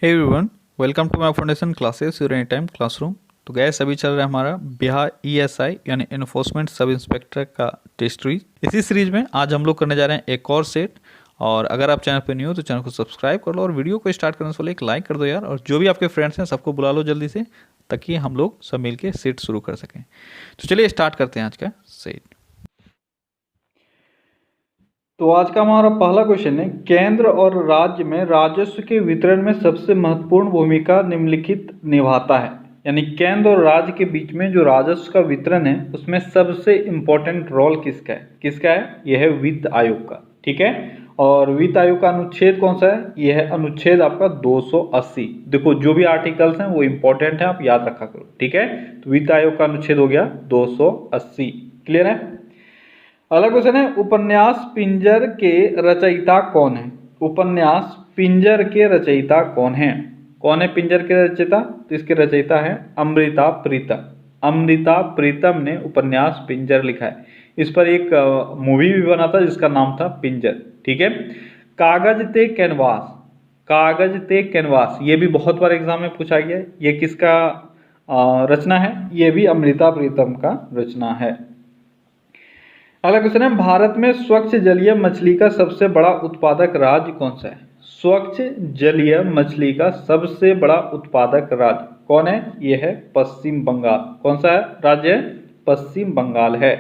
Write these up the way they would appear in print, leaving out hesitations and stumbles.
Hey everyone, welcome to my foundation classes your any time classroom. तो guys अभी चल रहा है हमारा बिहार ईएसआई यानी इन्फोर्समेंट सब इंस्पेक्टर का टेस्ट सीरीज। इसी सीरीज में आज हम लोग करने जा रहे हैं एक और सेट। और अगर आप चैनल पे न्यू हो तो चैनल को सब्सक्राइब कर लो और वीडियो को स्टार्ट करने से पहले एक लाइक कर दो यार। और जो भी आपके फ्रेंड्स हैं सबको बुला लो जल्दी से, ताकि हम लोग सब मिल के सेट शुरू कर सकें। तो चलिए स्टार्ट करते हैं आज का सेट। तो आज का हमारा पहला क्वेश्चन है, केंद्र और राज्य में राजस्व के वितरण में सबसे महत्वपूर्ण भूमिका निम्नलिखित निभाता है। यानी केंद्र और राज्य के बीच में जो राजस्व का वितरण है उसमें सबसे इंपॉर्टेंट रोल किसका है? यह है वित्त आयोग का। ठीक है, और वित्त आयोग का अनुच्छेद कौन सा है? यह है अनुच्छेद आपका 280। देखो जो भी आर्टिकल्स हैं वो इंपॉर्टेंट है, आप याद रखा करो। ठीक है, तो वित्त आयोग का अनुच्छेद हो गया 280। क्लियर है? अगला क्वेश्चन है, उपन्यास पिंजर के रचयिता कौन है? उपन्यास पिंजर के रचयिता कौन है? कौन है पिंजर के रचयिता? तो इसके रचयिता है अमृता प्रीतम। अमृता प्रीतम ने उपन्यास पिंजर लिखा है। इस पर एक मूवी भी बना था जिसका नाम था पिंजर। ठीक है, कागज ते कैनवास। कागज ते कैनवास ये भी बहुत बार एग्जाम में पूछा गया है। ये किसका रचना है? ये भी अमृता प्रीतम का रचना है। अगला क्वेश्चन है, भारत में स्वच्छ जलीय मछली का सबसे बड़ा उत्पादक राज्य कौन सा है? स्वच्छ जलीय मछली का सबसे बड़ा उत्पादक राज्य कौन है? यह है पश्चिम बंगाल। कौन सा है राज्य? पश्चिम बंगाल है।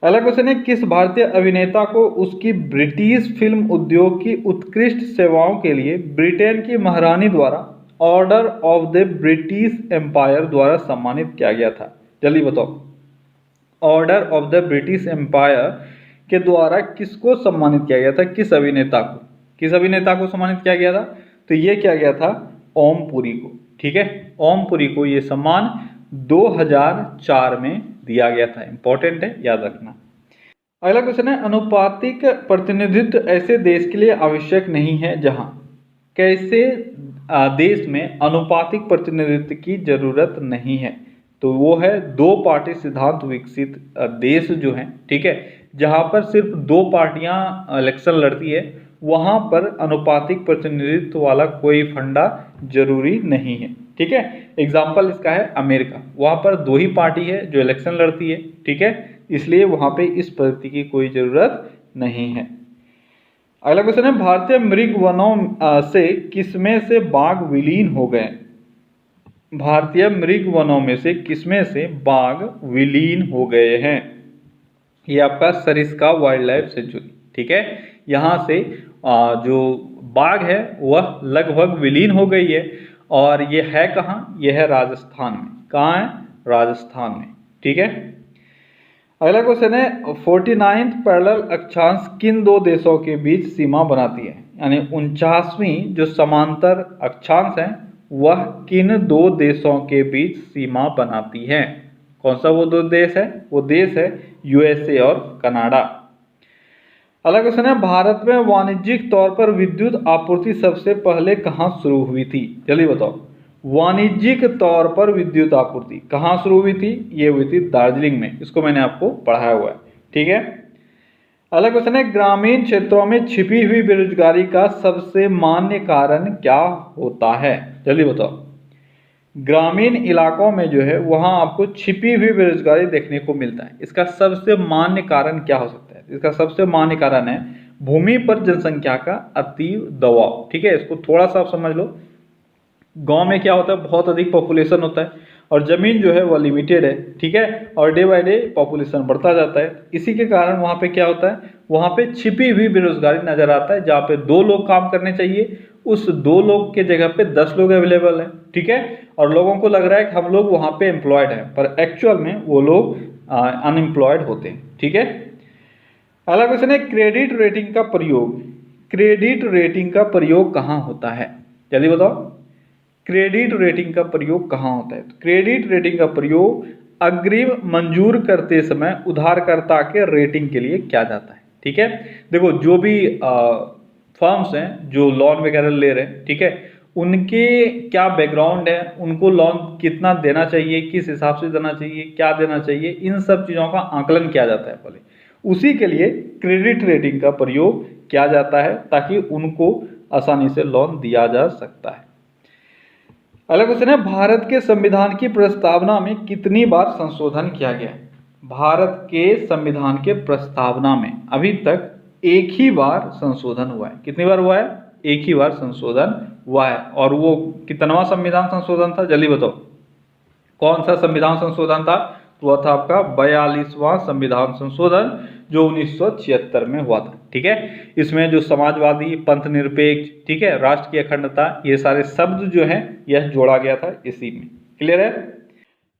अगला क्वेश्चन है, किस भारतीय अभिनेता को उसकी ब्रिटिश फिल्म उद्योग की उत्कृष्ट सेवाओं के लिए ब्रिटेन की महारानी द्वारा Order of the British Empire द्वारा सम्मानित किया गया था? जल्दी बताओ। Order of the British Empire के द्वारा किसको सम्मानित किया गया था? किस अभिनेता को? किस अभिनेता को सम्मानित किया गया था? तो ये किया गया था ओम पुरी को। ठीक है, ओम पुरी को ये सम्मान 2004 में दिया गया था। इंपॉर्टेंट है, याद रखना। अगला क्वेश्चन है, अनुपातिक प्रतिनिधित्व ऐसे देश के लिए आवश्यक नहीं है जहां कैसे देश में अनुपातिक प्रतिनिधित्व की जरूरत नहीं है? तो वो है दो पार्टी सिद्धांत विकसित देश जो हैं। ठीक है, जहां पर सिर्फ दो पार्टियां इलेक्शन लड़ती है वहां पर अनुपातिक प्रतिनिधित्व वाला कोई फंडा जरूरी नहीं है। ठीक है, एग्जाम्पल इसका है अमेरिका। वहां पर दो ही पार्टी है जो इलेक्शन लड़ती है। ठीक है, इसलिए वहां पे इस पद्धति की कोई जरूरत नहीं है। अगला क्वेश्चन है, भारतीय मृग वनों से किसमें से बाघ विलीन हो गए? भारतीय मृग वनों में से किसमें से बाघ विलीन हो गए हैं? ये आपका सरिस्का वाइल्ड लाइफ सेंचुरी। ठीक है, यहाँ से जो बाघ है वह लगभग विलीन हो गई है। और ये है कहाँ? ये है राजस्थान में। कहाँ है? राजस्थान में। ठीक है, अगला क्वेश्चन है, 49th पैरेलल अक्षांश किन दो देशों के बीच सीमा बनाती है? यानी 49वीं जो समांतर अक्षांश है वह किन दो देशों के बीच सीमा बनाती है? कौन सा वो दो देश है? वो देश है यूएसए और कनाडा। अगला क्वेश्चन है, भारत में वाणिज्यिक तौर पर विद्युत आपूर्ति सबसे पहले कहाँ शुरू हुई थी? जल्दी बताओ। वाणिज्यिक तौर पर विद्युत आपूर्ति कहाँ शुरू हुई थी? ये हुई थी दार्जिलिंग में। इसको मैंने आपको पढ़ाया हुआ है। ठीक है, अगला क्वेश्चन है, ग्रामीण क्षेत्रों में छिपी हुई बेरोजगारी का सबसे मान्य कारण क्या होता है? जल्दी बताओ। ग्रामीण इलाकों में जो है वहां आपको छिपी हुई बेरोजगारी देखने को मिलता है। इसका सबसे मान्य कारण क्या हो सकता है? इसका सबसे मान्य कारण है भूमि पर जनसंख्या का अतीव दबाव। ठीक है, इसको थोड़ा सा आप समझ लो। गांव में क्या होता है, बहुत अधिक पॉपुलेशन होता है और जमीन जो है वह लिमिटेड है। ठीक है, और डे बाय डे पॉपुलेशन बढ़ता जाता है। इसी के कारण वहां पे क्या होता है, वहां पे छिपी हुई बेरोजगारी नजर आता है। जहाँ पे 2 लोग काम करने चाहिए उस 2 लोग के जगह पे 10 लोग अवेलेबल है। ठीक है, और लोगों को लग रहा है कि हम लोग वहां पे एम्प्लॉयड हैं, पर एक्चुअल में वो लोग अनएम्प्लॉयड होते हैं। ठीक है, अगला क्वेश्चन है, क्रेडिट रेटिंग का प्रयोग। क्रेडिट रेटिंग का प्रयोग कहाँ होता है? जल्दी बताओ। क्रेडिट रेटिंग का प्रयोग कहाँ होता है? तो क्रेडिट रेटिंग का प्रयोग अग्रिम मंजूर करते समय उधारकर्ता के रेटिंग के लिए किया जाता है। ठीक है, देखो जो भी फर्म्स हैं जो लोन वगैरह ले रहे हैं, ठीक है, उनके क्या बैकग्राउंड है, उनको लोन कितना देना चाहिए, किस हिसाब से देना चाहिए, क्या देना चाहिए, इन सब चीज़ों का आकलन किया जाता है पहले। उसी के लिए क्रेडिट रेटिंग का प्रयोग किया जाता है ताकि उनको आसानी से लोन दिया जा सकता है। अगला क्वेश्चन है, भारत के संविधान की प्रस्तावना में कितनी बार संशोधन किया गया है? भारत के संविधान के प्रस्तावना में अभी तक एक ही बार संशोधन हुआ है। कितनी बार हुआ है? एक ही बार संशोधन हुआ है। और वो कितनवां संविधान संशोधन था, जल्दी बताओ कौन सा संविधान संशोधन था? तो वह था आपका 42वां संविधान संशोधन, जो 1976 में हुआ था। ठीक है, इसमें जो समाजवादी, पंथ निरपेक्ष, ठीक है, राष्ट्र की अखंडता, ये सारे शब्द जो हैं यह जोड़ा गया था इसी में। क्लियर है?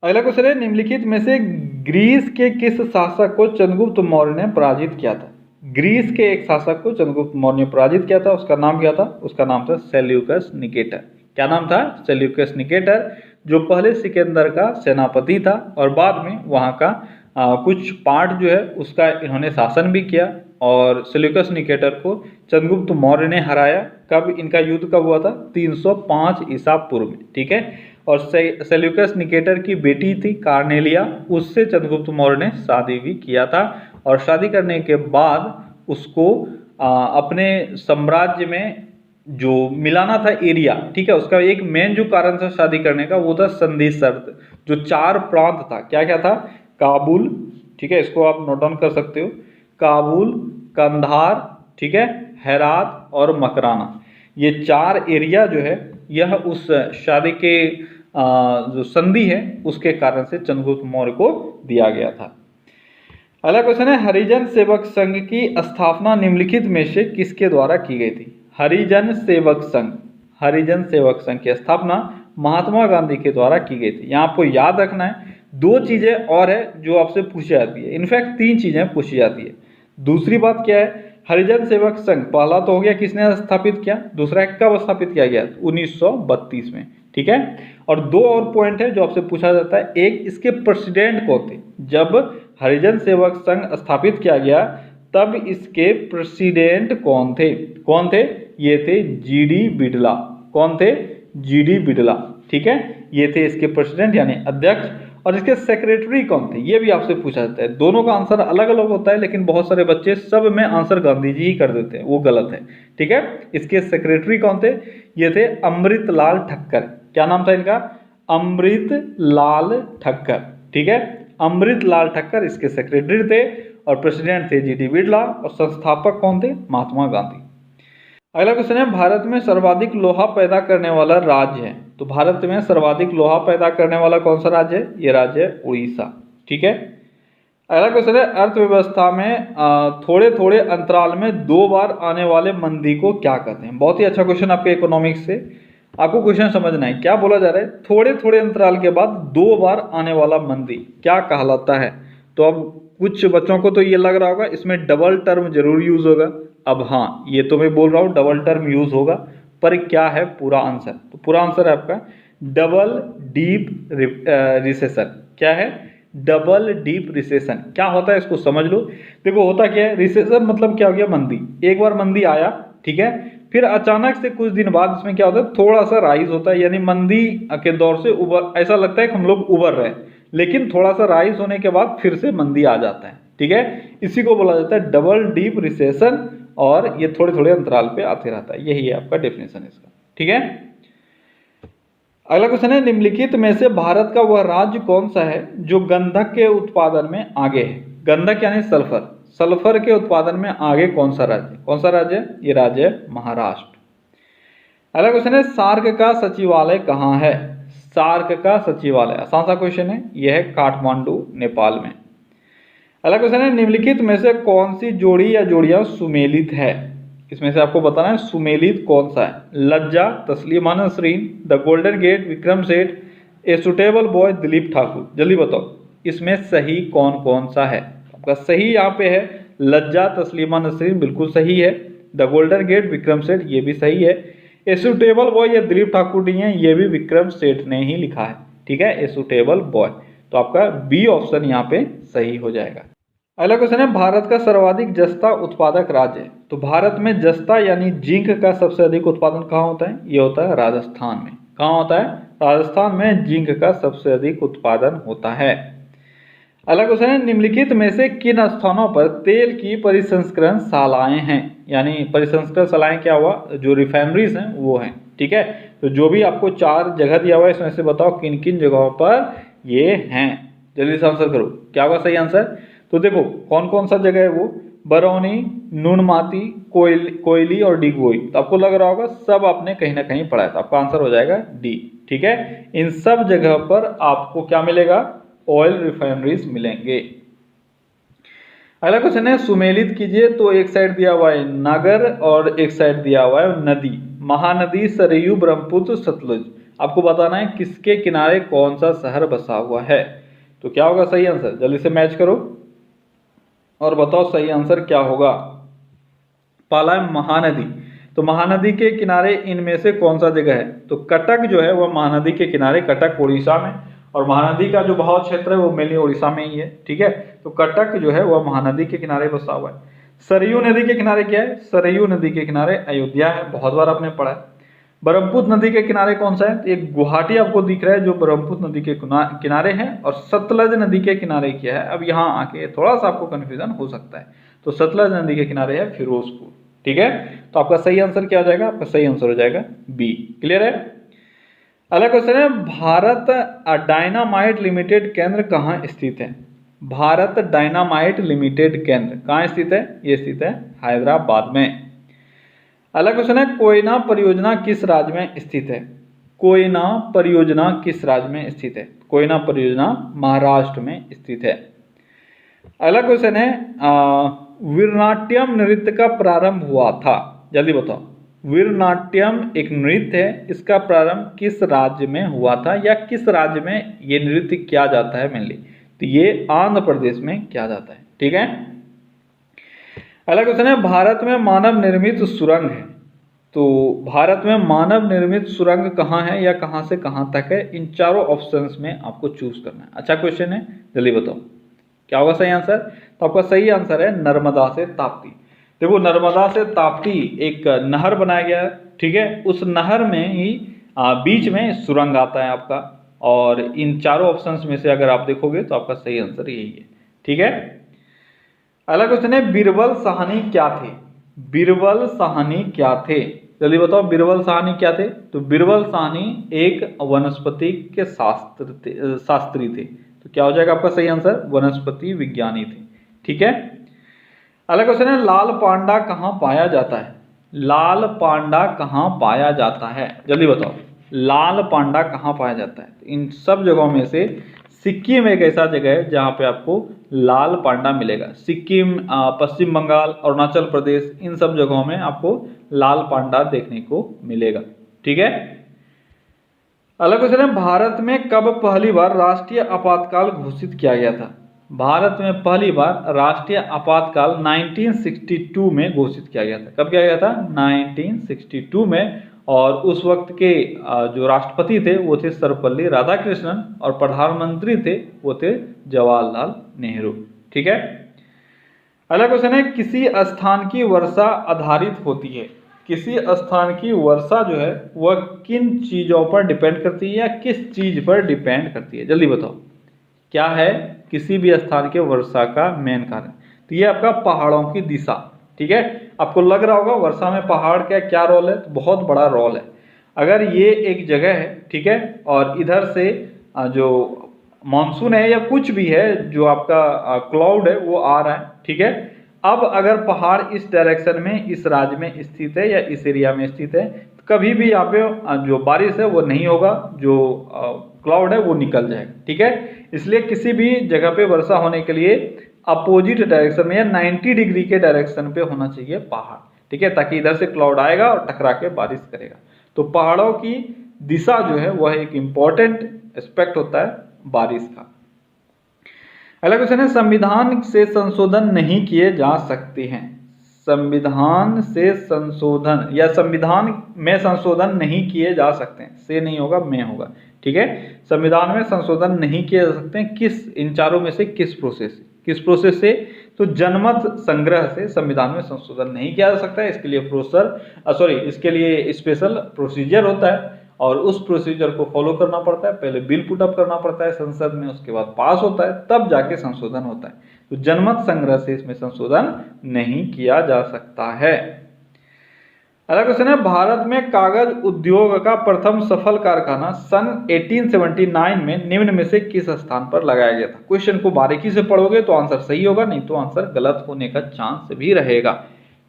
अगला क्वेश्चन है, निम्नलिखित में से ग्रीस के किस शासक को चंद्रगुप्त मौर्य ने पराजित किया था? ग्रीस के एक शासक को चंद्रगुप्त मौर्य ने पराजित किया था, उसका नाम क्या था? उसका नाम था सेल्यूकस निकेटर। क्या नाम था? सेल्यूकस निकेटर, जो पहले सिकंदर का सेनापति था और बाद में वहाँ का कुछ पार्ट जो है उसका इन्होंने शासन भी किया। और सेल्यूकस निकेटर को चंद्रगुप्त मौर्य ने हराया। कब इनका युद्ध कब हुआ था? 305 ईसा पूर्व में। ठीक है, और सेल्यूकस निकेटर की बेटी थी कार्नेलिया, उससे चंद्रगुप्त मौर्य ने शादी भी किया था। और शादी करने के बाद उसको अपने साम्राज्य में जो मिलाना था एरिया, ठीक है, उसका एक मेन जो कारण था शादी करने का वो था संधि शर्त। जो 4 प्रांत था, क्या क्या था? काबुल, ठीक है, इसको आप नोट डाउन कर सकते हो, काबुल, कंधार, ठीक है, हेरात और मकराना, ये 4 एरिया जो है यह उस शादी के जो संधि है उसके कारण से चंद्रगुप्त मौर्य को दिया गया था। अगला क्वेश्चन है, हरिजन सेवक संघ की स्थापना निम्नलिखित में से किसके द्वारा की गई थी? हरिजन सेवक संघ, हरिजन सेवक संघ की स्थापना महात्मा गांधी के द्वारा की गई थी। यहाँ आपको याद रखना है 2 चीजें और है जो आपसे पूछी जाती है, इनफैक्ट 3 चीजें पूछी जाती है। दूसरी बात क्या है, हरिजन सेवक संघ पहला तो हो गया किसने स्थापित किया, दूसरा कब स्थापित किया गया? 1932 में। ठीक है, और 2 और पॉइंट है जो आपसे पूछा जाता है। एक, इसके प्रेसिडेंट कौन थे? जब हरिजन सेवक संघ स्थापित किया गया तब इसके प्रेसिडेंट कौन थे? कौन थे? ये थे जीडी बिड़ला। कौन थे? जीडी बिड़ला। ठीक है, ये थे इसके प्रेसिडेंट यानी अध्यक्ष। और इसके सेक्रेटरी कौन थे? ये भी आपसे पूछा जाता है। दोनों का आंसर अलग अलग होता है, लेकिन बहुत सारे बच्चे सब में आंसर गांधी जी ही कर देते हैं, वो गलत है। ठीक है, इसके सेक्रेटरी कौन थे? ये थे अमृतलाल ठक्कर। क्या नाम था इनका? अमृतलाल ठक्कर। ठीक है, अमृतलाल ठक्कर इसके सेक्रेटरी थे और प्रेसिडेंट थे जीडी बिड़ला और संस्थापक कौन थे? महात्मा गांधी। अगला क्वेश्चन है, भारत में सर्वाधिक लोहा पैदा करने वाला राज्य है। तो भारत में सर्वाधिक लोहा पैदा करने वाला कौन सा राज्य है? ये राज्य है उड़ीसा। ठीक है, अगला क्वेश्चन है, अर्थव्यवस्था में थोड़े थोड़े अंतराल में 2 बार आने वाले मंदी को क्या कहते हैं? बहुत ही अच्छा क्वेश्चन आपके इकोनॉमिक्स से, आपको क्वेश्चन समझना है। क्या बोला जा रहा है? थोड़े थोड़े अंतराल के बाद 2 बार आने वाला मंदी क्या कहलाता है? तो अब कुछ बच्चों को तो ये लग रहा होगा इसमें डबल टर्म जरूर यूज होगा। अब हाँ, ये तो मैं बोल रहा हूँ डबल टर्म यूज होगा, पर क्या है पूरा आंसर? तो पूरा आंसर है आपका डबल डीप रिसेशन। क्या है? Double deep recession. क्या होता है इसको समझ लो। देखो होता क्या है, रिसेशन मतलब क्या हो गया? मंदी। एक बार मंदी आया, ठीक है, फिर अचानक से कुछ दिन बाद इसमें क्या होता है? थोड़ा सा राइज होता है, यानी मंदी के दौर से उबर, ऐसा लगता है कि हम लोग उबर रहे हैं, लेकिन थोड़ा सा राइज होने के बाद फिर से मंदी आ जाता है। ठीक है, इसी को बोला जाता है डबल डीप रिसेशन, और ये थोड़े थोड़े अंतराल पे आते रहता है। यही है आपका डेफिनेशन इसका। ठीक है, अगला क्वेश्चन है, निम्नलिखित में से भारत का वह राज्य कौन सा है जो गंधक के उत्पादन में आगे है? गंधक यानी सल्फर, सल्फर के उत्पादन में आगे कौन सा राज्य? कौन सा राज्य है? ये राज्य है महाराष्ट्र। अगला क्वेश्चन है, सार्क का सचिवालय कहाँ है? सार्क का सचिवालय आसान सा क्वेश्चन है, यह है काठमांडू, नेपाल में। अगला क्वेश्चन है, निम्नलिखित में से कौन सी जोड़ी या जोड़ियां सुमेलित है? इसमें से आपको बताना है सुमेलित कौन सा है। Lajja, Taslima Nasrin, the golden gate, Vikram Seth, a suitable boy, Dilip Thakur. जल्दी बताओ इसमें सही कौन कौन सा है? आपका सही यहाँ पे है लज्जा, तस्लीमा नसरीन, बिल्कुल सही है। द गोल्डन गेट, विक्रम सेठ, ये भी सही है। ए सुटेबल बॉय, ये दिलीप ठाकुर नहीं है, ये भी विक्रम सेठ ने ही लिखा है। ठीक है, ए सुटेबल बॉय, तो आपका बी ऑप्शन यहाँ पे सही हो जाएगा। अगला क्वेश्चन है, भारत का सर्वाधिक जस्ता उत्पादक राज्य है। तो भारत में जस्ता यानी जिंक का सबसे अधिक उत्पादन कहाँ होता है? ये होता है राजस्थान में। कहाँ होता है? राजस्थान में जिंक का सबसे अधिक उत्पादन होता है। अगला क्वेश्चन है, निम्नलिखित में से किन स्थानों पर तेल की परिसंस्करण शालाएं हैं? यानी परिसंस्करण शालाएं क्या हुआ, जो रिफाइनरीज हैं वो हैं। ठीक है, तो जो भी आपको 4 जगह दिया हुआ है इसमें से बताओ किन किन जगहों पर ये हैं। जल्दी से आंसर करो, क्या होगा सही आंसर। तो देखो कौन कौन सा जगह है वो, बरौनी, नुनमाती, कोयली और डिगबोई। तो आपको लग रहा होगा सब आपने कहीं ना कहीं पढ़ा है, तो आपका आंसर हो जाएगा डी। ठीक है, इन सब जगह पर आपको क्या मिलेगा, ऑयल रिफाइनरीज मिलेंगे। अगला क्वेश्चन है, सुमेलित कीजिए। तो एक साइड दिया हुआ है नगर और एक साइड दिया हुआ है नदी, महानदी, सरयू, ब्रह्मपुत्र, सतलुज। आपको बताना है किसके किनारे कौन सा शहर बसा हुआ है। तो क्या होगा सही आंसर, जल्दी से मैच करो और बताओ सही आंसर क्या होगा। पहला है महानदी, तो महानदी के किनारे इनमें से कौन सा जगह है। तो कटक जो है वह महानदी के किनारे, कटक उड़ीसा में, और महानदी का जो बहाव क्षेत्र है वो मेनली उड़ीसा में ही है। ठीक है, तो कटक जो है वह महानदी के किनारे बसा हुआ है। सरयू नदी के किनारे क्या है, सरयू नदी के किनारे अयोध्या है, बहुत बार आपने पढ़ा है। ब्रह्मपुत्र नदी के किनारे कौन सा है, एक गुवाहाटी आपको दिख रहा है जो ब्रह्मपुत्र नदी के किनारे है, और सतलज नदी के किनारे क्या है। अब यहाँ आके थोड़ा सा आपको कंफ्यूजन हो सकता है, तो सतलज नदी के किनारे है फिरोजपुर। ठीक है, तो आपका सही आंसर क्या हो जाएगा, आपका सही आंसर हो जाएगा बी। क्लियर है। अगला क्वेश्चन है, भारत डायनामाइट लिमिटेड केंद्र कहाँ स्थित है। भारत डायनामाइट लिमिटेड केंद्र कहाँ स्थित है, ये स्थित है हैदराबाद में। अगला क्वेश्चन है, कोयना परियोजना किस राज्य में स्थित है। कोयना परियोजना किस राज्य में स्थित है। कोयना परियोजना महाराष्ट्र में स्थित है। अगला क्वेश्चन है, वीरनाट्यम नृत्य का प्रारंभ हुआ था, जल्दी बताओ। वीरनाट्यम एक नृत्य है, इसका प्रारंभ किस राज्य में हुआ था, या किस राज्य में ये नृत्य किया जाता है मेनली। तो ये आंध्र प्रदेश में किया जाता है। ठीक है, अगला क्वेश्चन है, भारत में मानव निर्मित सुरंग है। तो भारत में मानव निर्मित सुरंग कहाँ है या कहाँ से कहाँ तक है, इन चारों ऑप्शंस में आपको चूज करना है। अच्छा क्वेश्चन है, जल्दी बताओ क्या होगा सही आंसर। तो आपका सही आंसर है नर्मदा से ताप्ती। देखो नर्मदा से ताप्ती एक नहर बनाया गया है। ठीक है, उस नहर में ही बीच में सुरंग आता है आपका, और इन चारों ऑप्शंस में से अगर आप देखोगे तो आपका सही आंसर यही है। ठीक है, अगला क्वेश्चन है, बीरबल साहनी क्या थे। बीरबल साहनी क्या थे, जल्दी बताओ बीरबल साहनी क्या थे। तो बीरबल साहनी एक वनस्पति के शास्त्री थे। तो क्या हो जाएगा आपका सही आंसर, वनस्पति विज्ञानी थे। ठीक है, अगला क्वेश्चन है, लाल पांडा कहाँ पाया जाता है। लाल पांडा कहाँ पाया जाता है, जल्दी बताओ लाल पांडा कहाँ पाया जाता है। इन सब जगहों में से सिक्किम एक ऐसा जगह है जहाँ पे आपको लाल पांडा मिलेगा। सिक्किम, पश्चिम बंगाल, अरुणाचल प्रदेश, इन सब जगहों में आपको लाल पांडा देखने को मिलेगा। ठीक है, अगला क्वेश्चन है, भारत में कब पहली बार राष्ट्रीय आपातकाल घोषित किया गया था। भारत में पहली बार राष्ट्रीय आपातकाल 1962 में घोषित किया गया था। कब किया गया था, 1962 में। और उस वक्त के जो राष्ट्रपति थे वो थे सर्वपल्ली राधाकृष्णन, और प्रधानमंत्री थे वो थे जवाहरलाल नेहरू। ठीक है, अगला क्वेश्चन है, किसी स्थान की वर्षा आधारित होती है। किसी स्थान की वर्षा जो है वह किन चीजों पर डिपेंड करती है या किस चीज पर डिपेंड करती है, जल्दी बताओ क्या है किसी भी स्थान के वर्षा का मेन कारण। तो ये आपका पहाड़ों की दिशा। ठीक है, आपको लग रहा होगा वर्षा में पहाड़ का क्या रोल है, तो बहुत बड़ा रोल है। अगर ये एक जगह है, ठीक है, और इधर से जो मानसून है या कुछ भी है जो आपका क्लाउड है वो आ रहा है। ठीक है, अब अगर पहाड़ इस डायरेक्शन में इस राज्य में स्थित है या इस एरिया में स्थित है, तो कभी भी यहाँ पे जो बारिश है वो नहीं होगा, जो क्लाउड है वो निकल जाएगा। ठीक है, इसलिए किसी भी जगह पे वर्षा होने के लिए अपोजिट डायरेक्शन में या 90 डिग्री के डायरेक्शन पे होना चाहिए पहाड़। ठीक है, ताकि इधर से क्लाउड आएगा और टकरा के बारिश करेगा। तो पहाड़ों की दिशा जो है वह एक इंपॉर्टेंट एस्पेक्ट होता है बारिश का। अगला क्वेश्चन है, संविधान से संशोधन नहीं किए जा सकते हैं। संविधान से संशोधन या संविधान में संशोधन नहीं किए जा सकते हैं, से नहीं होगा में होगा। ठीक है, संविधान में संशोधन नहीं किए जा सकते हैं किस, इन चारों में से किस प्रोसेस से। तो जनमत संग्रह से संविधान में संशोधन नहीं किया जा सकता है। इसके लिए इसके लिए स्पेशल प्रोसीजर होता है, और उस प्रोसीजर को फॉलो करना पड़ता है। पहले बिल पुटअप करना पड़ता है संसद में, उसके बाद पास होता है, तब जाके संशोधन होता है। तो जनमत संग्रह से इसमें संशोधन नहीं किया जा सकता है। अगला क्वेश्चन है, भारत में कागज उद्योग का प्रथम सफल कारखाना सन 1879 में निम्न में से किस स्थान पर लगाया गया था। क्वेश्चन को बारीकी से पढ़ोगे तो आंसर सही होगा, नहीं तो आंसर गलत होने का चांस भी रहेगा।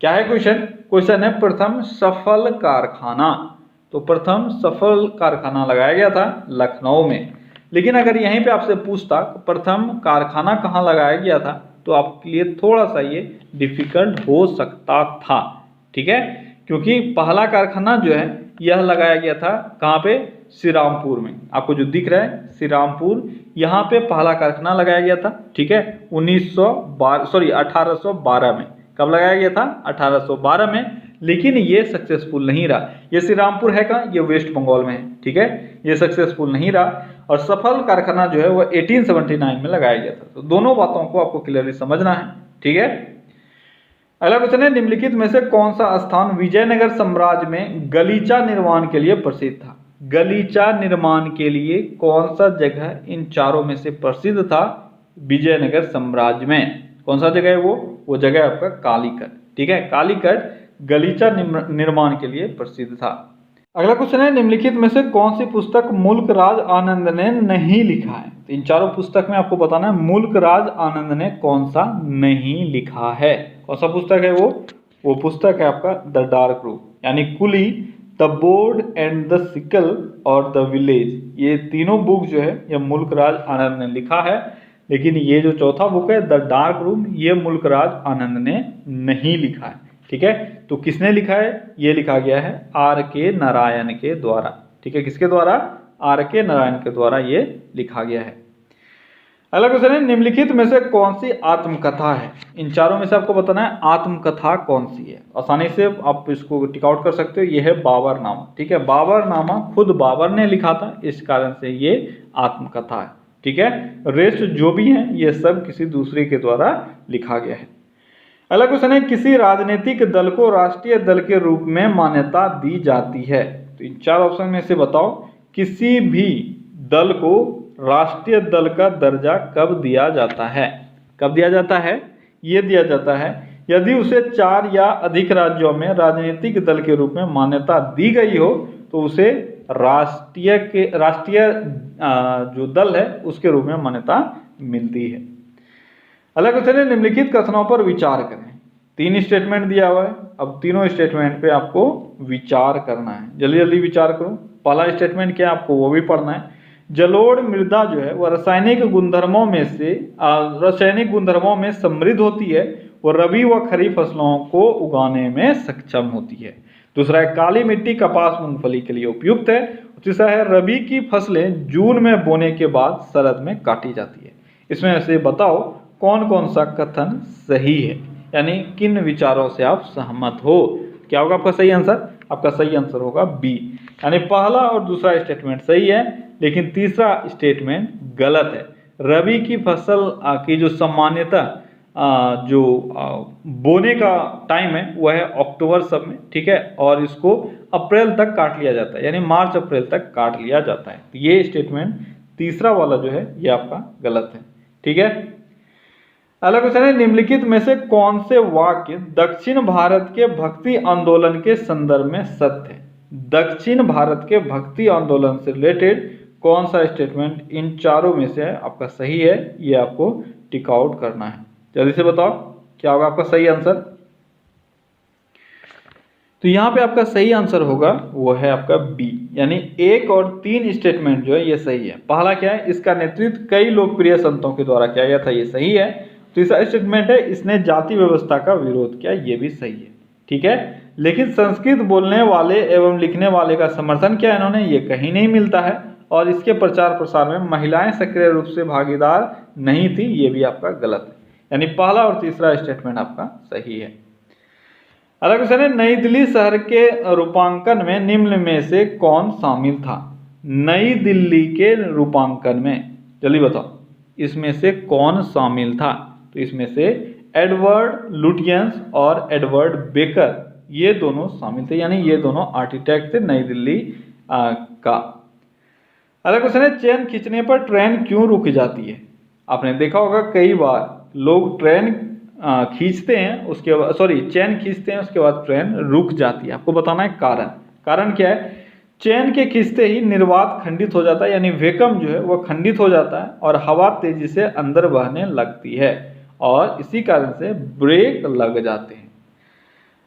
क्या है क्वेश्चन? क्वेश्चन है प्रथम सफल कारखाना। तो प्रथम सफल कारखाना लगाया गया था लखनऊ में। लेकिन अगर यहीं पे आपसे पूछता प्रथम कारखाना कहाँ लगाया गया था, तो आपके लिए थोड़ा सा ये डिफिकल्ट हो सकता था। ठीक है, क्योंकि पहला कारखाना जो है यह लगाया गया था कहाँ पे? श्रीरामपुर में। आपको जो दिख रहा है श्रीरामपुर, यहाँ पे पहला कारखाना लगाया गया था। ठीक है, 1812 में। कब लगाया गया था? 1812 में। लेकिन ये सक्सेसफुल नहीं रहा। ये श्रीरामपुर है कहाँ? ये वेस्ट बंगाल में है। ठीक है, ये सक्सेसफुल नहीं रहा और सफल कारखाना जो है वो 1879 में लगाया गया था। तो दोनों बातों को आपको क्लियरली समझना है। ठीक है, अगला क्वेश्चन है, निम्नलिखित में से कौन सा स्थान विजयनगर साम्राज्य में गलीचा निर्माण के लिए प्रसिद्ध था? गलीचा निर्माण के लिए कौन सा जगह इन चारों में से प्रसिद्ध था विजयनगर साम्राज्य में? कौन सा जगह है वो जगह है आपका कालीकट। ठीक है, कालीकट गलीचा निर्माण के लिए प्रसिद्ध था। अगला क्वेश्चन है, निम्नलिखित में से कौन सी पुस्तक मुल्क राज आनंद ने नहीं लिखा है? तो इन चारों पुस्तक में आपको बताना है मुल्क राज आनंद ने कौन सा नहीं लिखा है। कौन सा पुस्तक है वो पुस्तक है आपका द डार्क रूम, यानी Coolie, the sword and the sickle और द विलेज। ये तीनों बुक जो है ये मुल्क राज आनंद ने लिखा है। लेकिन ये जो चौथा बुक है द डार्क रूम, ये मुल्क राज आनंद ने नहीं लिखा है। ठीक है, तो किसने लिखा है? ये लिखा गया है R.K. नारायण के द्वारा। ठीक है, किसके द्वारा? R.K. नारायण के द्वारा ये लिखा गया है। अगला क्वेश्चन है, निम्नलिखित में से कौन सी आत्मकथा है? इन चारों में से आपको बताना है आत्मकथा कौन सी है। आसानी से आप इसको टिक आउट कर सकते हो। ये है बाबरनामा। ठीक है, बाबरनामा खुद बाबर ने लिखा था, इस कारण से ये आत्मकथा है। ठीक है, रेस्ट जो भी है ये सब किसी दूसरे के द्वारा लिखा गया है। अगला क्वेश्चन है, किसी राजनीतिक दल को राष्ट्रीय दल के रूप में मान्यता दी जाती है? तो इन चार ऑप्शन में से बताओ किसी भी दल को राष्ट्रीय दल का दर्जा कब दिया जाता है? कब दिया जाता है? ये दिया जाता है यदि उसे 4 या अधिक राज्यों में राजनीतिक दल के रूप में मान्यता दी गई हो तो उसे राष्ट्रीय जो दल है उसके रूप में मान्यता मिलती है। अगला क्वेश्चन है, निम्नलिखित कथनों पर विचार करें। 3 स्टेटमेंट दिया हुआ है, अब तीनों स्टेटमेंट पे आपको विचार करना है। जल्दी जल्दी विचार करो। पहला स्टेटमेंट क्या है आपको वो भी पढ़ना है। जलोढ़ मृदा जो है वह रासायनिक गुणधर्मों में समृद्ध होती है। वह रबी व खरीफ फसलों को उगाने में सक्षम होती है। दूसरा है, काली मिट्टी कपास मूंगफली के लिए उपयुक्त है। तीसरा है, रबी की फसलें जून में बोने के बाद शरद में काटी जाती है। इसमें से बताओ कौन कौन सा कथन सही है, यानी किन विचारों से आप सहमत हो। क्या होगा आपका सही आंसर? आपका सही आंसर होगा बी, यानी पहला और दूसरा स्टेटमेंट सही है लेकिन तीसरा स्टेटमेंट गलत है। रबी की फसल की जो सामान्यता बोने का टाइम है वह है अक्टूबर सब में। ठीक है, और इसको अप्रैल तक काट लिया जाता है, यानी मार्च अप्रैल तक काट लिया जाता है। तो ये स्टेटमेंट तीसरा वाला जो है ये आपका गलत है। ठीक है, अगला क्वेश्चन है, निम्नलिखित में से कौन से वाक्य दक्षिण भारत के भक्ति आंदोलन के संदर्भ में सत्य है? दक्षिण भारत के भक्ति आंदोलन से रिलेटेड कौन सा स्टेटमेंट इन चारों में से आपका सही है, ये आपको टिक आउट करना है। जल्दी से बताओ क्या होगा आपका सही आंसर। तो यहाँ पे आपका सही आंसर होगा वो है आपका बी, यानी 1 और 3 स्टेटमेंट जो है ये सही है। पहला क्या है, इसका नेतृत्व कई लोकप्रिय संतों के द्वारा किया गया था, ये सही है। तीसरा स्टेटमेंट है, इसने जाति व्यवस्था का विरोध किया, ये भी सही है। ठीक है, लेकिन संस्कृत बोलने वाले एवं लिखने वाले का समर्थन किया इन्होंने, ये कहीं नहीं मिलता है। और इसके प्रचार प्रसार में महिलाएं सक्रिय रूप से भागीदार नहीं थी, ये भी आपका गलत है। यानी पहला और तीसरा स्टेटमेंट आपका सही है। अगला क्वेश्चन है, नई दिल्ली शहर के रूपांकन में निम्न में से कौन शामिल था? नई दिल्ली के रूपांकन में जल्दी बताओ इसमें से कौन शामिल था? तो इसमें से एडवर्ड लुटियंस और एडवर्ड बेकर ये दोनों शामिल थे, यानी ये दोनों आर्किटेक्ट थे नई दिल्ली का। अगला क्वेश्चन है, चेन खींचने पर ट्रेन क्यों रुक जाती है? आपने देखा होगा कई बार लोग ट्रेन खींचते हैं, उसके बाद चेन खींचते हैं, उसके बाद ट्रेन रुक जाती है। आपको बताना है कारण। कारण क्या है? चेन के खींचते ही निर्वात खंडित हो जाता है, यानी वैक्यूम जो है वह खंडित हो जाता है और हवा तेजी से अंदर बहने लगती है और इसी कारण से ब्रेक लग जाते हैं।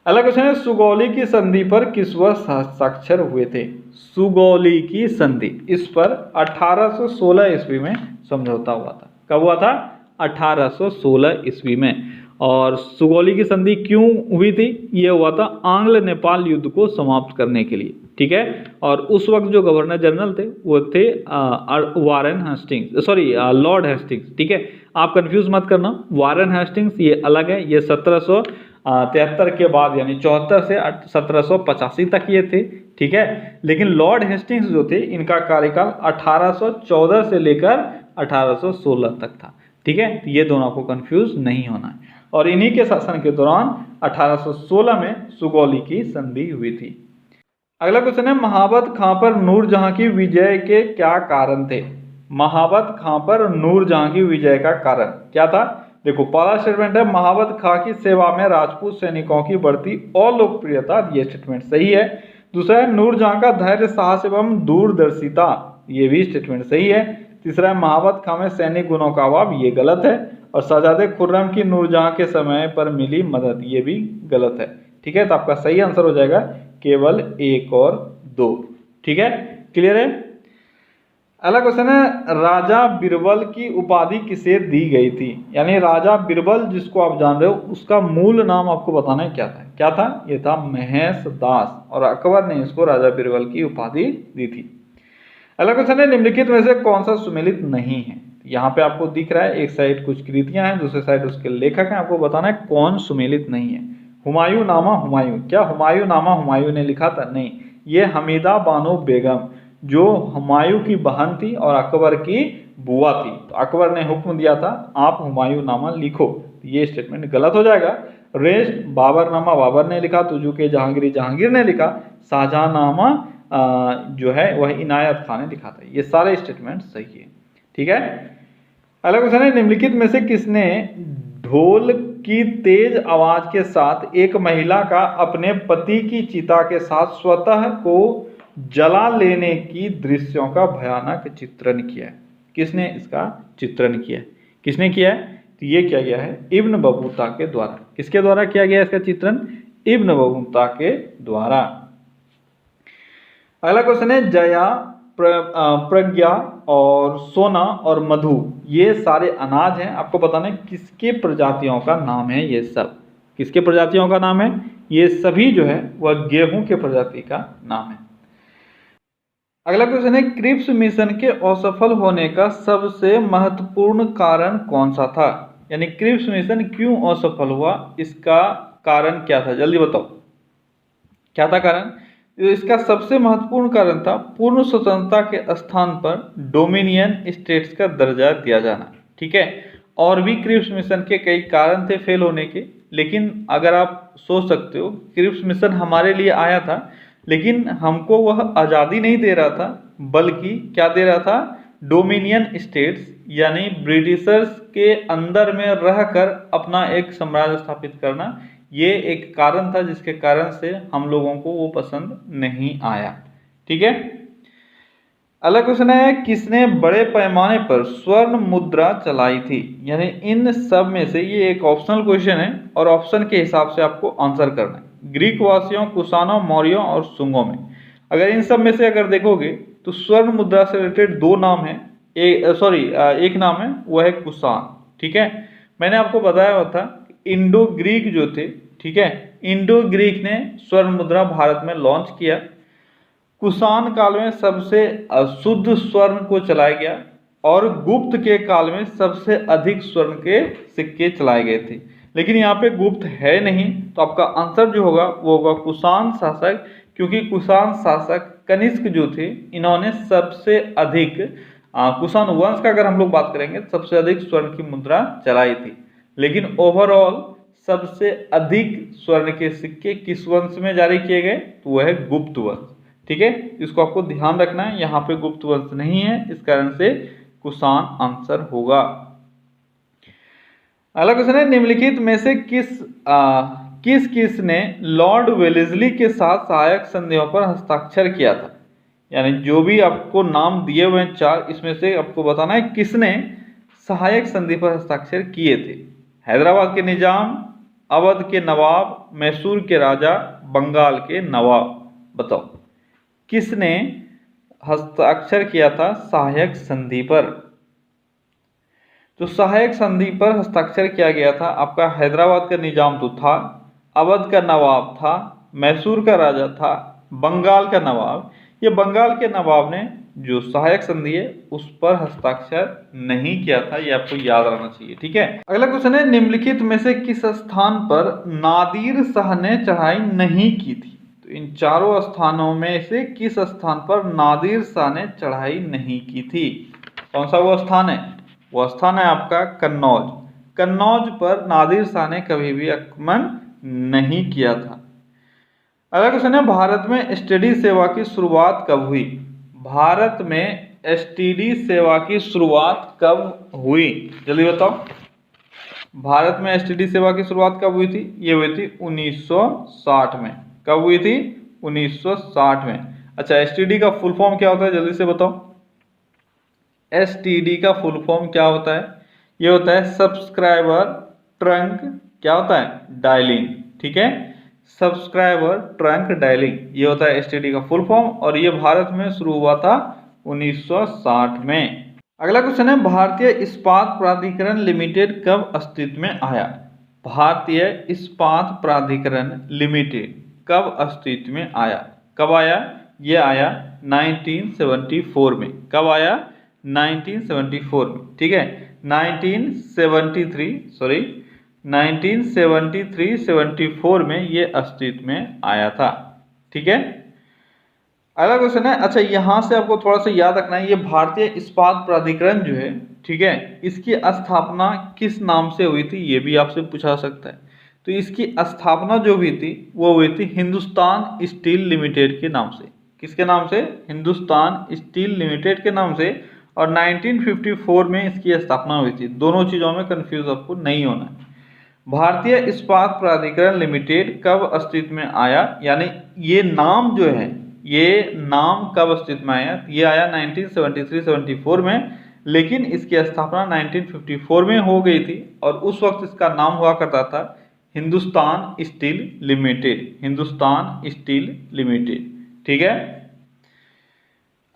अगला क्वेश्चन है, सुगौली की संधि पर किस वर्ष हस्ताक्षर हुए थे? सुगौली की संधि, इस पर 1816 ईस्वी में समझौता हुआ था। कब हुआ था? 1816 ईस्वी में। और सुगौली की संधि क्यों हुई थी? यह हुआ था आंग्ल नेपाल युद्ध को समाप्त करने के लिए, ठीक है। और उस वक्त जो गवर्नर जनरल थे वो थे वारेन हेस्टिंग्स, लॉर्ड हेस्टिंग्स, ठीक है। आप कंफ्यूज मत करना, वारेन हेस्टिंग्स ये अलग है, ये 1773 के बाद यानी 74 से 1785 तक ये थे, ठीक है। लेकिन लॉर्ड हेस्टिंग्स जो थे इनका कार्यकाल 1814 से लेकर 1816 तक था, ठीक है। ये दोनों को कंफ्यूज नहीं होना है। और इन्हीं के शासन के दौरान 1816 में सुगौली की संधि हुई थी। अगला क्वेश्चन है, महाबत खां पर नूरजहां की विजय के क्या कारण थे? महाबत खां पर नूरजहां की विजय का कारण क्या था? देखो, पहला स्टेटमेंट है, महाबत खां की सेवा में राजपूत सैनिकों की बढ़ती और लोकप्रियता। ये स्टेटमेंट सही है। दूसरा है, नूरजहां का धैर्य, साहस एवं दूरदर्शिता। ये भी स्टेटमेंट सही है। तीसरा है, महाबत खां में सैनिक गुणों का अभाव। ये गलत है। और शहजादे खुर्रम की नूरजहां के समय पर मिली मदद। ये भी गलत है, ठीक है। तो आपका सही आंसर हो जाएगा केवल 1 और 2, ठीक है। क्लियर है? अगला क्वेश्चन है, राजा बीरबल की उपाधि किसे दी गई थी? यानी राजा बीरबल जिसको आप जान रहे हो उसका मूल नाम आपको बताना है क्या था? क्या था? ये था महेश दास, और अकबर ने इसको राजा बीरबल की उपाधि दी थी। अगला क्वेश्चन है, निम्नलिखित में से कौन सा सुमेलित नहीं है? यहाँ पे आपको दिख रहा है, एक साइड कुछ कृतियां हैं, दूसरे साइड उसके लेखक हैं। आपको बताना है कौन सुमेलित नहीं है। हुमायूं नामा हुमायूं, क्या हुमायूं नामा हुमायूं ने लिखा था? नहीं, ये हमीदा बानो बेगम जो हुमायूं की बहन थी और अकबर की बुआ थी। तो अकबर ने हुक्म दिया था आप हुमायूं नामा लिखो, ये स्टेटमेंट गलत हो जाएगा। रेस्ट बाबर नामा बाबर ने लिखा, तुजू के जहांगीरी जहांगीर ने लिखा, शाहजहां नामा जो है वह इनायत खान ने लिखा था। ये सारे स्टेटमेंट सही है, ठीक है। अगला क्वेश्चन है, निम्नलिखित में से किसने ढोल की तेज आवाज के साथ एक महिला का अपने पति की चिता के साथ स्वतः को जला लेने की दृश्यों का भयानक चित्रण किया है? किसने इसका चित्रण किया है? किसने किया है? तो ये किया गया है इब्न बतूता के द्वारा। किसके द्वारा किया गया इसका चित्रण? इब्न बतूता के द्वारा। अगला क्वेश्चन है, जया, प्रज्ञा और सोना और मधु ये सारे अनाज हैं। आपको बताना है किसके प्रजातियों का नाम है ये सब? किसके प्रजातियों का नाम है? ये सभी जो है वह गेहूं के प्रजाति का नाम है। अगला क्वेश्चन है, क्रिप्स मिशन के असफल होने का सबसे महत्वपूर्ण कारण कौन सा था? यानी क्रिप्स मिशन क्यों असफल हुआ, इसका कारण क्या था? जल्दी बताओ, क्या था कारण? इसका सबसे महत्वपूर्ण कारण था पूर्ण स्वतंत्रता के स्थान पर डोमिनियन स्टेट्स का दर्जा दिया जाना, ठीक है। और भी क्रिप्स मिशन के कई कारण थे फेल होने के, लेकिन अगर आप सोच सकते हो क्रिप्स मिशन हमारे लिए आया था, लेकिन हमको वह आज़ादी नहीं दे रहा था, बल्कि क्या दे रहा था? डोमिनियन स्टेट्स यानी ब्रिटिशर्स के अंदर में रहकर अपना एक साम्राज्य स्थापित करना। ये एक कारण था जिसके कारण से हम लोगों को वो पसंद नहीं आया, ठीक है। अगला क्वेश्चन है, किसने बड़े पैमाने पर स्वर्ण मुद्रा चलाई थी? यानी इन सब में से ये एक ऑप्शनल क्वेश्चन है और ऑप्शन के हिसाब से आपको आंसर करना है। ग्रीक वासियों, कुषाणों, मौर्यों और शुंगों में। अगर इन सब में से अगर देखोगे तो स्वर्ण मुद्रा से रिलेटेड 2 नाम है, एक नाम है वह है कुषाण, ठीक है। मैंने आपको बताया हुआ था इंडो ग्रीक जो थे, ठीक है, इंडो ग्रीक ने स्वर्ण मुद्रा भारत में लॉन्च किया। कुषाण काल में सबसे शुद्ध स्वर्ण को चलाया गया और गुप्त के काल में सबसे अधिक स्वर्ण के सिक्के चलाए गए थे। लेकिन यहाँ पे गुप्त है नहीं, तो आपका आंसर जो होगा वो होगा कुषाण शासक, क्योंकि कुषाण शासक कनिष्क जो थे इन्होंने सबसे अधिक कुषाण वंश का अगर हम लोग बात करेंगे सबसे अधिक स्वर्ण की मुद्रा चलाई थी। लेकिन ओवरऑल सबसे अधिक स्वर्ण के सिक्के किस वंश में जारी किए गए? तो वह है गुप्त वंश, ठीक है, इसको आपको ध्यान रखना है, यहाँ पे गुप्त वंश नहीं है, इस कारण से कुषाण आंसर होगा। अगला क्वेश्चन है, निम्नलिखित में से किस ने लॉर्ड वेलेस्ली के साथ सहायक संधियों पर हस्ताक्षर किया था? यानी जो भी आपको नाम दिए हुए हैं 4, इसमें से आपको बताना है किसने सहायक संधि पर हस्ताक्षर किए थे। हैदराबाद के निजाम, अवध के नवाब, मैसूर के राजा, बंगाल के नवाब। बताओ किसने हस्ताक्षर किया था सहायक संधि पर? तो सहायक संधि पर हस्ताक्षर किया गया था आपका हैदराबाद का निजाम तो था, अवध का नवाब था, मैसूर का राजा था, बंगाल का नवाब। ये बंगाल के नवाब ने जो सहायक संधि है उस पर हस्ताक्षर नहीं किया था, ये आपको याद रहना चाहिए। ठीक है, अगला क्वेश्चन है, निम्नलिखित में से किस स्थान पर नादिर शाह ने चढ़ाई नहीं की थी? तो इन चारों स्थानों में से किस स्थान पर नादिर शाह ने चढ़ाई नहीं की थी? कौन सा वो स्थान है? वो स्थान है आपका कन्नौज। कन्नौज पर नादिर शाह ने कभी भी आक्रमण नहीं किया था। अगला क्वेश्चन है, भारत में एसटीडी सेवा की शुरुआत कब हुई? भारत में एसटीडी सेवा की शुरुआत कब हुई? जल्दी बताओ, भारत में एसटीडी सेवा की शुरुआत कब हुई थी? ये हुई थी 1960 में। कब हुई थी? 1960 में। अच्छा, एसटीडी का फुल फॉर्म क्या होता है? जल्दी से बताओ, एसटीडी का फुल फॉर्म क्या होता है? ये होता है सब्सक्राइबर ट्रंक, क्या होता है? डायलिंग। ठीक है, सब्सक्राइबर ट्रंक डायलिंग, ये होता है एसटीडी का फुल फॉर्म, और ये भारत में शुरू हुआ था 1960 में। अगला क्वेश्चन है, भारतीय इस्पात प्राधिकरण लिमिटेड कब अस्तित्व में आया? भारतीय इस्पात प्राधिकरण लिमिटेड कब अस्तित्व में आया? कब आया? ये आया 1974 में। कब आया? 1974 में। ठीक है, 1973-74 में ये अस्तित्व में आया था। ठीक है, अगला क्वेश्चन है, अच्छा यहाँ से आपको थोड़ा सा याद रखना है, ये भारतीय इस्पात प्राधिकरण जो है, ठीक है, इसकी स्थापना किस नाम से हुई थी? ये भी आपसे पूछा सकता है। तो इसकी स्थापना जो हुई थी वो हुई थी हिंदुस्तान स्टील लिमिटेड के नाम से। किसके नाम से? हिंदुस्तान स्टील लिमिटेड के नाम से। और 1954 में इसकी स्थापना हुई थी। दोनों चीज़ों में कंफ्यूज आपको नहीं होना है। भारतीय इस्पात प्राधिकरण लिमिटेड कब अस्तित्व में आया, यानी ये नाम जो है, ये नाम कब अस्तित्व में आया? ये आया 1973-74 में, लेकिन इसकी स्थापना 1954 में हो गई थी, और उस वक्त इसका नाम हुआ करता था Hindustan steel limited. Hindustan steel limited. ठीक है,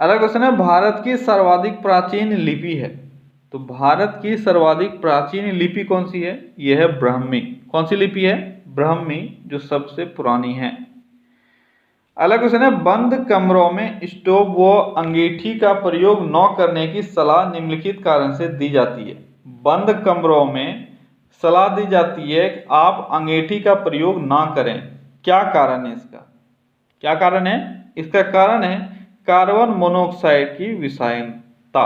अगला क्वेश्चन है, भारत की सर्वाधिक प्राचीन लिपि है। तो भारत की सर्वाधिक प्राचीन लिपि कौन सी है? यह है ब्राह्मी। कौन सी लिपि है? ब्राह्मी, जो सबसे पुरानी है। अगला क्वेश्चन है, बंद कमरों में स्टोव व अंगीठी का प्रयोग न करने की सलाह निम्नलिखित कारण से दी जाती है। बंद कमरों में सलाह दी जाती है कि आप अंगीठी का प्रयोग ना करें। क्या कारण है इसका? क्या कारण है? इसका कारण है कार्बन मोनोऑक्साइड की विषायनता।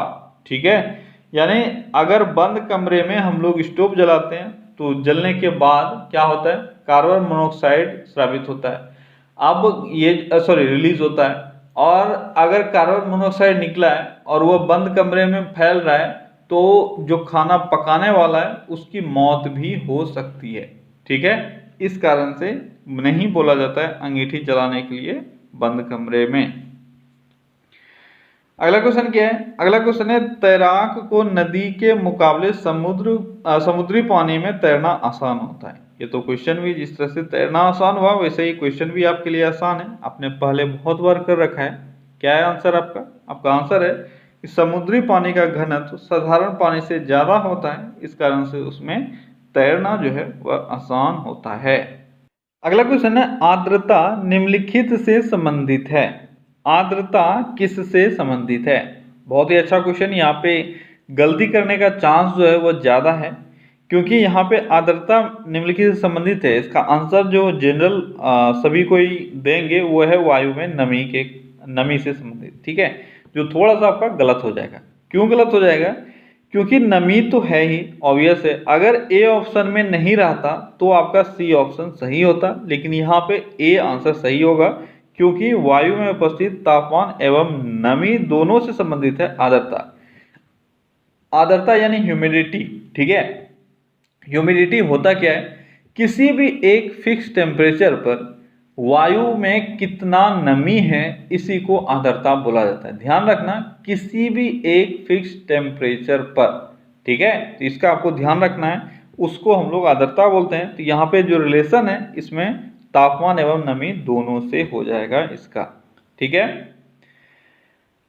ठीक है, यानी अगर बंद कमरे में हम लोग स्टोव जलाते हैं तो जलने के बाद क्या होता है? कार्बन मोनोऑक्साइड स्रावित होता है। अब ये रिलीज होता है, और अगर कार्बन मोनोऑक्साइड निकला है और वो बंद कमरे में फैल रहा है तो जो खाना पकाने वाला है उसकी मौत भी हो सकती है। ठीक है, इस कारण से नहीं बोला जाता है अंगीठी जलाने के लिए बंद कमरे में। अगला क्वेश्चन क्या है? अगला क्वेश्चन है, तैराक को नदी के मुकाबले समुद्री पानी में तैरना आसान होता है। ये तो क्वेश्चन भी जिस तरह से तैरना आसान हुआ वैसे ही क्वेश्चन भी आपके लिए आसान है, आपने पहले बहुत बार कर रखा है। क्या है आंसर आपका? आपका आंसर है कि समुद्री पानी का घनत्व साधारण पानी से ज्यादा होता है, इस कारण से उसमें तैरना जो है वह आसान होता है। अगला क्वेश्चन है, आर्द्रता निम्नलिखित से संबंधित है। आर्द्रता किससे संबंधित है? बहुत ही अच्छा क्वेश्चन। यहाँ पे गलती करने का चांस जो है वो ज़्यादा है, क्योंकि यहाँ पे आर्द्रता निम्नलिखित से संबंधित है। इसका आंसर जो जनरल सभी कोई देंगे वो है वायु में नमी से संबंधित। ठीक है, जो थोड़ा सा आपका गलत हो जाएगा। क्यों गलत हो जाएगा? क्योंकि नमी तो है ही, ऑब्वियस है। अगर ए ऑप्शन में नहीं रहता तो आपका सी ऑप्शन सही होता, लेकिन यहाँ पे ए आंसर सही होगा, क्योंकि वायु में उपस्थित तापमान एवं नमी दोनों से संबंधित है आर्द्रता। आर्द्रता यानी ह्यूमिडिटी, ठीक है। ह्यूमिडिटी होता क्या है, किसी भी एक फिक्स टेम्परेचर पर वायु में कितना नमी है इसी को आर्द्रता बोला जाता है। ध्यान रखना, किसी भी एक फिक्स टेम्परेचर पर, ठीक है, तो इसका आपको ध्यान रखना है, उसको हम लोग आर्द्रता बोलते हैं। तो यहाँ पे जो रिलेशन है इसमें तापमान एवं नमी दोनों से हो जाएगा इसका, ठीक है।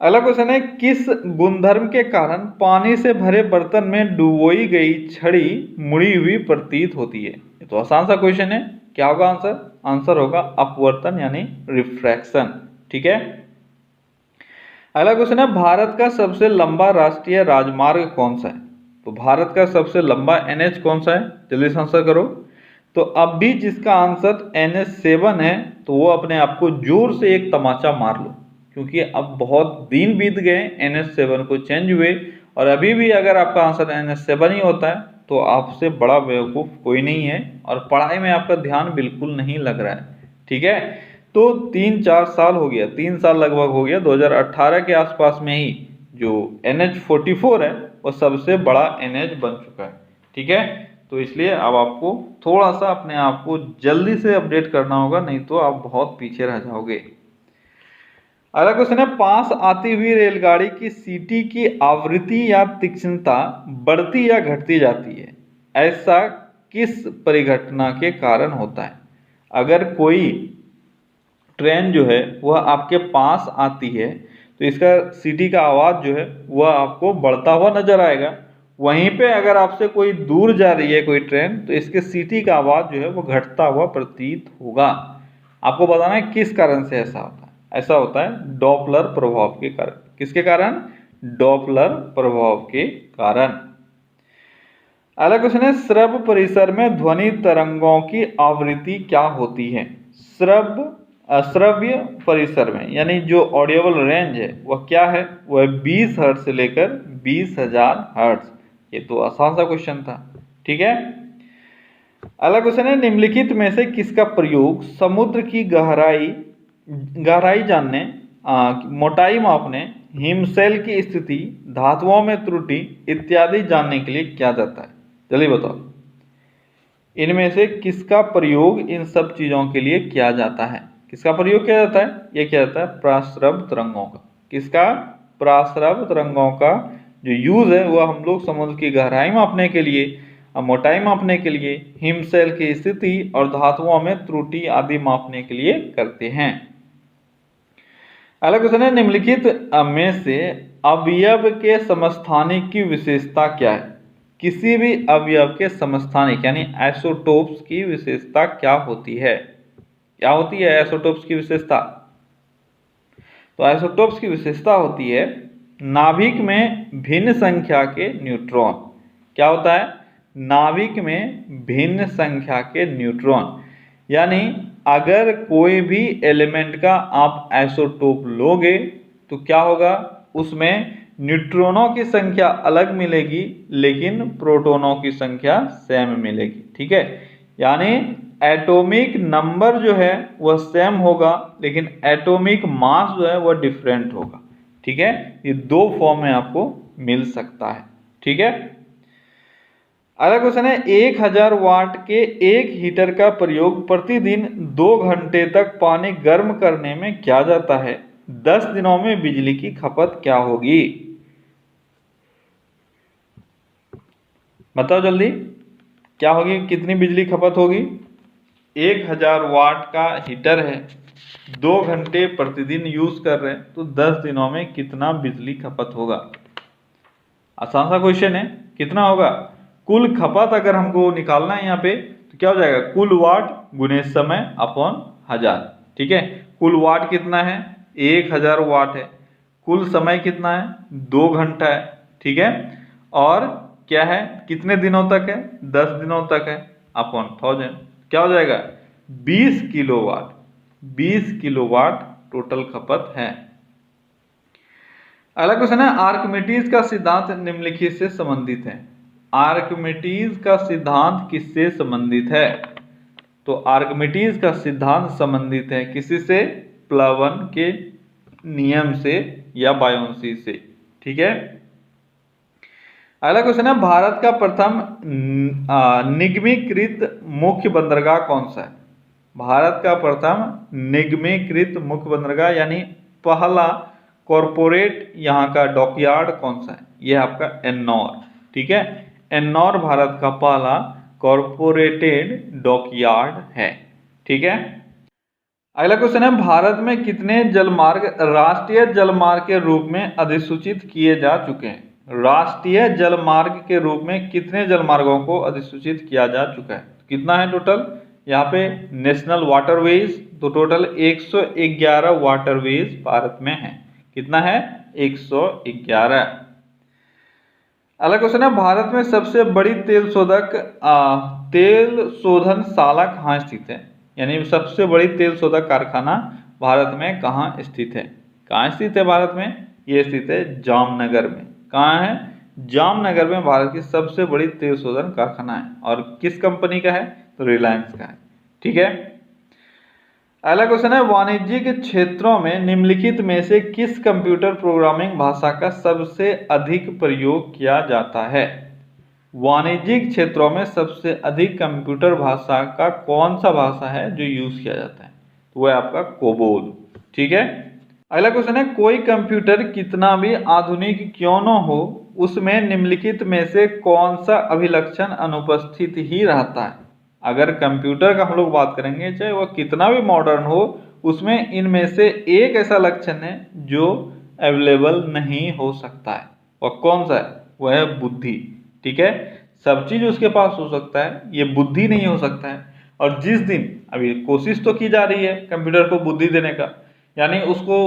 अगला क्वेश्चन है, किस गुणधर्म के कारण पानी से भरे बर्तन में डुबोई गई छड़ी मुड़ी हुई प्रतीत होती है? ये तो आसान सा क्वेश्चन है। क्या होगा आंसर? आंसर होगा अपवर्तन यानी रिफ्रैक्शन, ठीक है। अगला क्वेश्चन है, भारत का सबसे लंबा राष्ट्रीय राजमार्ग कौन सा है? तो भारत का सबसे लंबा NH कौन सा है? जल्दी से आंसर करो। तो अब भी जिसका आंसर NH7 है तो वो अपने आप को जोर से एक तमाचा मार लो, क्योंकि अब बहुत दिन बीत गए NH7 को चेंज हुए, और अभी भी अगर आपका आंसर NH7 ही होता है तो आपसे बड़ा बेवकूफ़ कोई नहीं है, और पढ़ाई में आपका ध्यान बिल्कुल नहीं लग रहा है, ठीक है। तो 3-4 साल हो गया, 3 साल लगभग हो गया, 2018 के आसपास में ही जो NH44 है वो सबसे बड़ा NH बन चुका है, ठीक है। तो इसलिए अब आपको थोड़ा सा अपने आप को जल्दी से अपडेट करना होगा, नहीं तो आप बहुत पीछे रह जाओगे। अगला क्वेश्चन है, पास आती हुई रेलगाड़ी की सीटी की आवृत्ति या तीक्ष्णता बढ़ती या घटती जाती है, ऐसा किस परिघटना के कारण होता है? अगर कोई ट्रेन जो है वह आपके पास आती है तो इसका सीटी का आवाज़ जो है वह आपको बढ़ता हुआ नजर आएगा। वहीं पे अगर आपसे कोई दूर जा रही है कोई ट्रेन तो इसके सीटी का आवाज़ जो है वो घटता हुआ प्रतीत होगा। आपको बताना है किस कारण से ऐसा होता है। ऐसा होता है डॉपलर प्रभाव के कारण। किसके कारण? डॉपलर प्रभाव के कारण। अगला क्वेश्चन है, श्रव्य परिसर में ध्वनि तरंगों की आवृत्ति क्या होती है? श्रव्य परिसर में यानी जो ऑडियोबल रेंज है वह क्या है? वह 20 हर्ट्ज से लेकर 20,000 हर्ट्ज। ये तो आसान सा क्वेश्चन था, ठीक है। अगला क्वेश्चन है, निम्नलिखित में से किसका प्रयोग समुद्र की गहराई जानने, मोटाई मापने, हिमशैल की स्थिति, धातुओं में त्रुटि इत्यादि जानने के लिए किया जाता है? जल्दी बताओ, इनमें से किसका प्रयोग इन सब चीजों के लिए किया जाता है? किसका प्रयोग किया जाता है? यह किया जाता है प्राश्रव्य तरंगों का। किसका? प्राश्रव्य तरंगों का जो यूज है वह हम लोग समुद्र की गहराई मापने के लिए, मोटाई मापने के लिए, हिमशैल की स्थिति और धातुओं में त्रुटि आदि मापने के लिए करते हैं। अगला क्वेश्चन है, निम्नलिखित में से अवयव के समस्थानिक की विशेषता क्या है? किसी भी अवयव के समस्थानिक यानी आइसोटोप्स की विशेषता क्या होती है? क्या होती है आइसोटोप्स की विशेषता? तो आइसोटोप्स की विशेषता होती है नाभिक में भिन्न संख्या के न्यूट्रॉन। क्या होता है? नाभिक में भिन्न संख्या के न्यूट्रॉन, यानी अगर कोई भी एलिमेंट का आप आइसोटोप लोगे तो क्या होगा, उसमें न्यूट्रॉनों की संख्या अलग मिलेगी लेकिन प्रोटॉनों की संख्या सेम मिलेगी, ठीक है। यानी एटॉमिक नंबर जो है वह सेम होगा लेकिन एटॉमिक मास जो है वह डिफरेंट होगा, ठीक है। ये दो फॉर्म में आपको मिल सकता है, ठीक है। अगला क्वेश्चन है, 1000 वाट के एक हीटर का प्रयोग प्रतिदिन 2 घंटे तक पानी गर्म करने में किया जाता है। 10 दिनों में बिजली की खपत क्या होगी? बताओ जल्दी, क्या होगी? कितनी बिजली खपत होगी? 1000 वाट का हीटर है, 2 घंटे प्रतिदिन यूज कर रहे हैं, तो 10 दिनों में कितना बिजली खपत होगा? आसान सा क्वेश्चन है। कितना होगा? कुल खपत अगर हमको निकालना है यहाँ पे तो क्या हो जाएगा, कुल वाट गुने समय अपॉन 1000, ठीक है। कुल वाट कितना है? 1000 वाट है। कुल समय कितना है? 2 घंटा है, ठीक है। और क्या है, कितने दिनों तक है? 10 दिनों तक है, अपॉन 1000 क्या हो जाएगा? 20 किलोवाट। 20 किलोवाट टोटल खपत है। अगला क्वेश्चन है, आर्किमिडीज का सिद्धांत निम्नलिखित से संबंधित है। आर्किमिडीज का सिद्धांत किससे संबंधित है? तो आर्किमिडीज का सिद्धांत संबंधित है किसी से? प्लवन के नियम से या बायोंसी से। ठीक है, अगला क्वेश्चन है भारत का प्रथम निगमीकृत मुख्य बंदरगाह कौन सा है? भारत का प्रथम निगमीकृत मुख्य बंदरगाह यानी पहला कॉरपोरेट यहाँ का डॉकयार्ड कौन सा है? यह आपका एन्नौर। ठीक है, एन्नौर भारत का पहला कॉरपोरेटेड डॉकयार्ड है। ठीक है, अगला क्वेश्चन है भारत में कितने जलमार्ग राष्ट्रीय जलमार्ग के रूप में अधिसूचित किए जा चुके हैं? राष्ट्रीय जलमार्ग के रूप में कितने जलमार्गों को अधिसूचित किया जा चुका है? कितना है टोटल? यहाँ पे नेशनल वाटरवेज तो टोटल 111 वाटरवेज भारत में है। कितना है? 111। अगला क्वेश्चन है भारत में सबसे बड़ी तेल शोधनशाला कहाँ स्थित है? यानी सबसे बड़ी तेल शोधक कारखाना भारत में कहाँ स्थित है? कहाँ स्थित है भारत में? ये स्थित है जामनगर में। कहाँ है? जामनगर में भारत की सबसे बड़ी तेल शोधन कारखाना है। और किस कंपनी का है? तो रिलायंस का है। ठीक है, अगला क्वेश्चन है वाणिज्यिक क्षेत्रों में निम्नलिखित में से किस कंप्यूटर प्रोग्रामिंग भाषा का सबसे अधिक प्रयोग किया जाता है? वाणिज्यिक क्षेत्रों में सबसे अधिक कंप्यूटर भाषा का कौन सा भाषा है जो यूज किया जाता है? तो वह आपका कोबोल। ठीक है, अगला क्वेश्चन है कोई कंप्यूटर कितना भी आधुनिक क्यों न हो उसमें निम्नलिखित में से कौन सा अभिलक्षण अनुपस्थित ही रहता है? अगर कंप्यूटर का हम लोग बात करेंगे चाहे वह कितना भी मॉडर्न हो उसमें इनमें से एक ऐसा लक्षण है जो अवेलेबल नहीं हो सकता है। वह कौन सा है? वह है बुद्धि। ठीक है, सब चीज उसके पास हो सकता है, ये बुद्धि नहीं हो सकता है। और जिस दिन अभी कोशिश तो की जा रही है कंप्यूटर को बुद्धि देने का, यानी उसको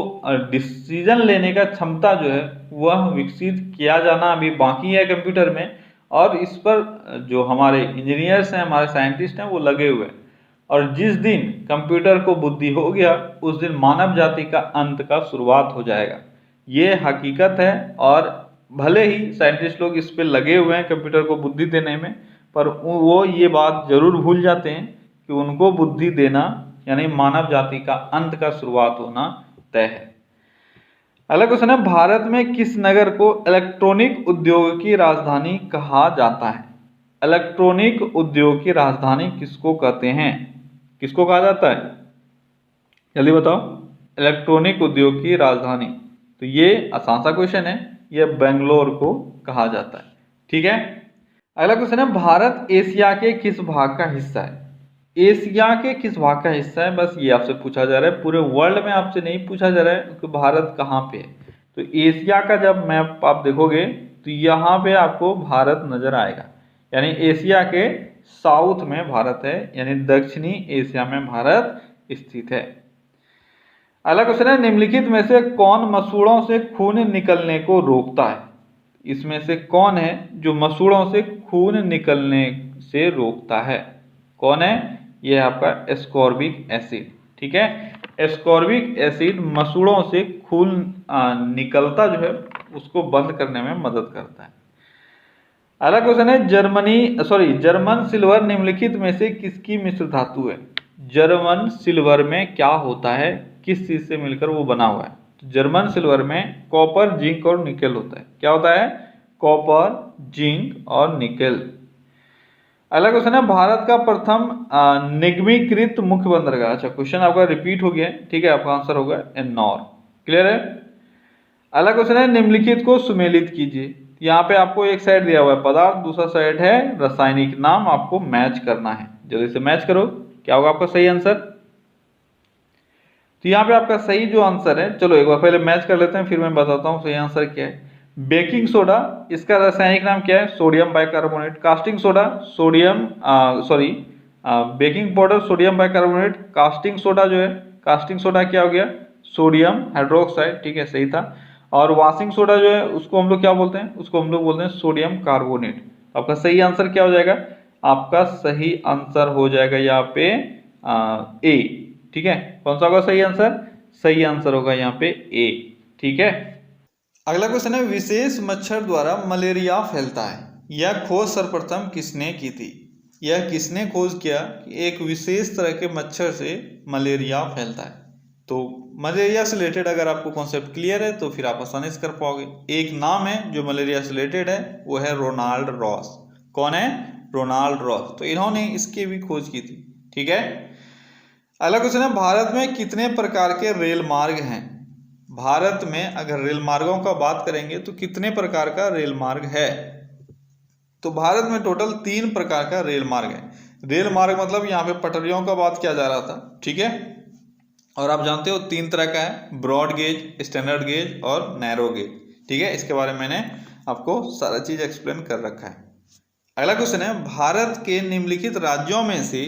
डिसीजन लेने का क्षमता जो है वह विकसित किया जाना अभी बाकी है कंप्यूटर में। और इस पर जो हमारे इंजीनियर्स हैं, हमारे साइंटिस्ट हैं, वो लगे हुए हैं। और जिस दिन कंप्यूटर को बुद्धि हो गया उस दिन मानव जाति का अंत का शुरुआत हो जाएगा। ये हकीकत है। और भले ही साइंटिस्ट लोग इस पे लगे हुए हैं कंप्यूटर को बुद्धि देने में, पर वो ये बात जरूर भूल जाते हैं कि उनको बुद्धि देना यानी मानव जाति का अंत का शुरुआत होना तय है। अगला क्वेश्चन है भारत में किस नगर को इलेक्ट्रॉनिक उद्योग की राजधानी कहा जाता है? इलेक्ट्रॉनिक उद्योग की राजधानी किसको कहते हैं? किसको कहा जाता है? जल्दी बताओ। इलेक्ट्रॉनिक उद्योग की राजधानी, तो ये आसान सा क्वेश्चन है, ये बेंगलोर को कहा जाता है। ठीक है, अगला क्वेश्चन है भारत एशिया के किस भाग का हिस्सा है? एशिया के किस भाग का हिस्सा है? बस ये आपसे पूछा जा रहा है, पूरे वर्ल्ड में आपसे नहीं पूछा जा रहा है कि भारत कहाँ पे है। तो एशिया का जब मैप आप देखोगे तो यहाँ पे आपको भारत नजर आएगा, यानी एशिया के साउथ में भारत है, यानी दक्षिणी एशिया में भारत स्थित है। अगला क्वेश्चन है निम्नलिखित में से कौन मसूड़ों से खून निकलने को रोकता है? इसमें से कौन है जो मसूड़ों से खून निकलने से रोकता है? कौन है? यह आपका एस्कॉर्बिक एसिड। ठीक है, एस्कॉर्बिक एसिड मसूड़ों से खून निकलता जो है उसको बंद करने में मदद करता है। अगला क्वेश्चन है जर्मन सिल्वर निम्नलिखित में से किसकी मिश्र धातु है? जर्मन सिल्वर में क्या होता है, किस चीज से मिलकर वो बना हुआ है? तो जर्मन सिल्वर में कॉपर, जिंक और निकेल होता है। क्या होता है? कॉपर, जिंक और निकेल। अगला क्वेश्चन है भारत का प्रथम निगमीकृत मुख्य बंदरगाह। अच्छा, क्वेश्चन आपका रिपीट हो गया है। ठीक है, आपका आंसर होगा एन्नौर। क्लियर है? अगला क्वेश्चन है निम्नलिखित को सुमेलित कीजिए। यहाँ पे आपको एक साइड दिया हुआ है पदार्थ, दूसरा साइड है रासायनिक नाम, आपको मैच करना है। जल्दी से मैच करो, क्या होगा आपका सही आंसर? तो यहाँ पे आपका सही जो आंसर है, चलो एक बार पहले मैच कर लेते हैं फिर मैं बताता हूँ सही आंसर क्या है। बेकिंग सोडा, इसका रासायनिक नाम क्या है? Sodium bicarbonate. Casting soda, baking powder sodium bicarbonate. Casting soda जो है, कास्टिंग सोडा क्या हो गया? Sodium hydroxide. ठीक है, सही था। और वॉशिंग सोडा जो है उसको हम लोग क्या बोलते हैं? उसको हम लोग बोलते हैं सोडियम कार्बोनेट। आपका सही आंसर क्या हो जाएगा? आपका सही आंसर हो जाएगा यहाँ पे ए। ठीक है, कौन सा होगा सही आंसर? सही आंसर होगा यहाँ पे ए। ठीक है, अगला क्वेश्चन है विशेष मच्छर द्वारा मलेरिया फैलता है, यह खोज सर्वप्रथम किसने की थी? यह किसने खोज किया कि एक विशेष तरह के मच्छर से मलेरिया फैलता है? तो मलेरिया से रिलेटेड अगर आपको कॉन्सेप्ट क्लियर है तो फिर आप आसानी से कर पाओगे। एक नाम है जो मलेरिया से रिलेटेड है, वो है रोनाल्ड रॉस। कौन है? Ronald Ross. तो इन्होंने इसकी भी खोज की थी। ठीक है, अगला क्वेश्चन है, भारत में कितने प्रकार के रेल मार्ग हैं? भारत में अगर रेल मार्गों का बात करेंगे तो कितने प्रकार का रेल मार्ग है? तो भारत में टोटल 3 प्रकार का रेल मार्ग है। रेल मार्ग मतलब यहाँ पे पटरियों का बात किया जा रहा था। ठीक है, और आप जानते हो 3 तरह का है, ब्रॉड गेज, स्टैंडर्ड गेज और नैरो गेज। ठीक है, इसके बारे में मैंने आपको सारा चीज एक्सप्लेन कर रखा है। अगला क्वेश्चन है, भारत के निम्नलिखित राज्यों में से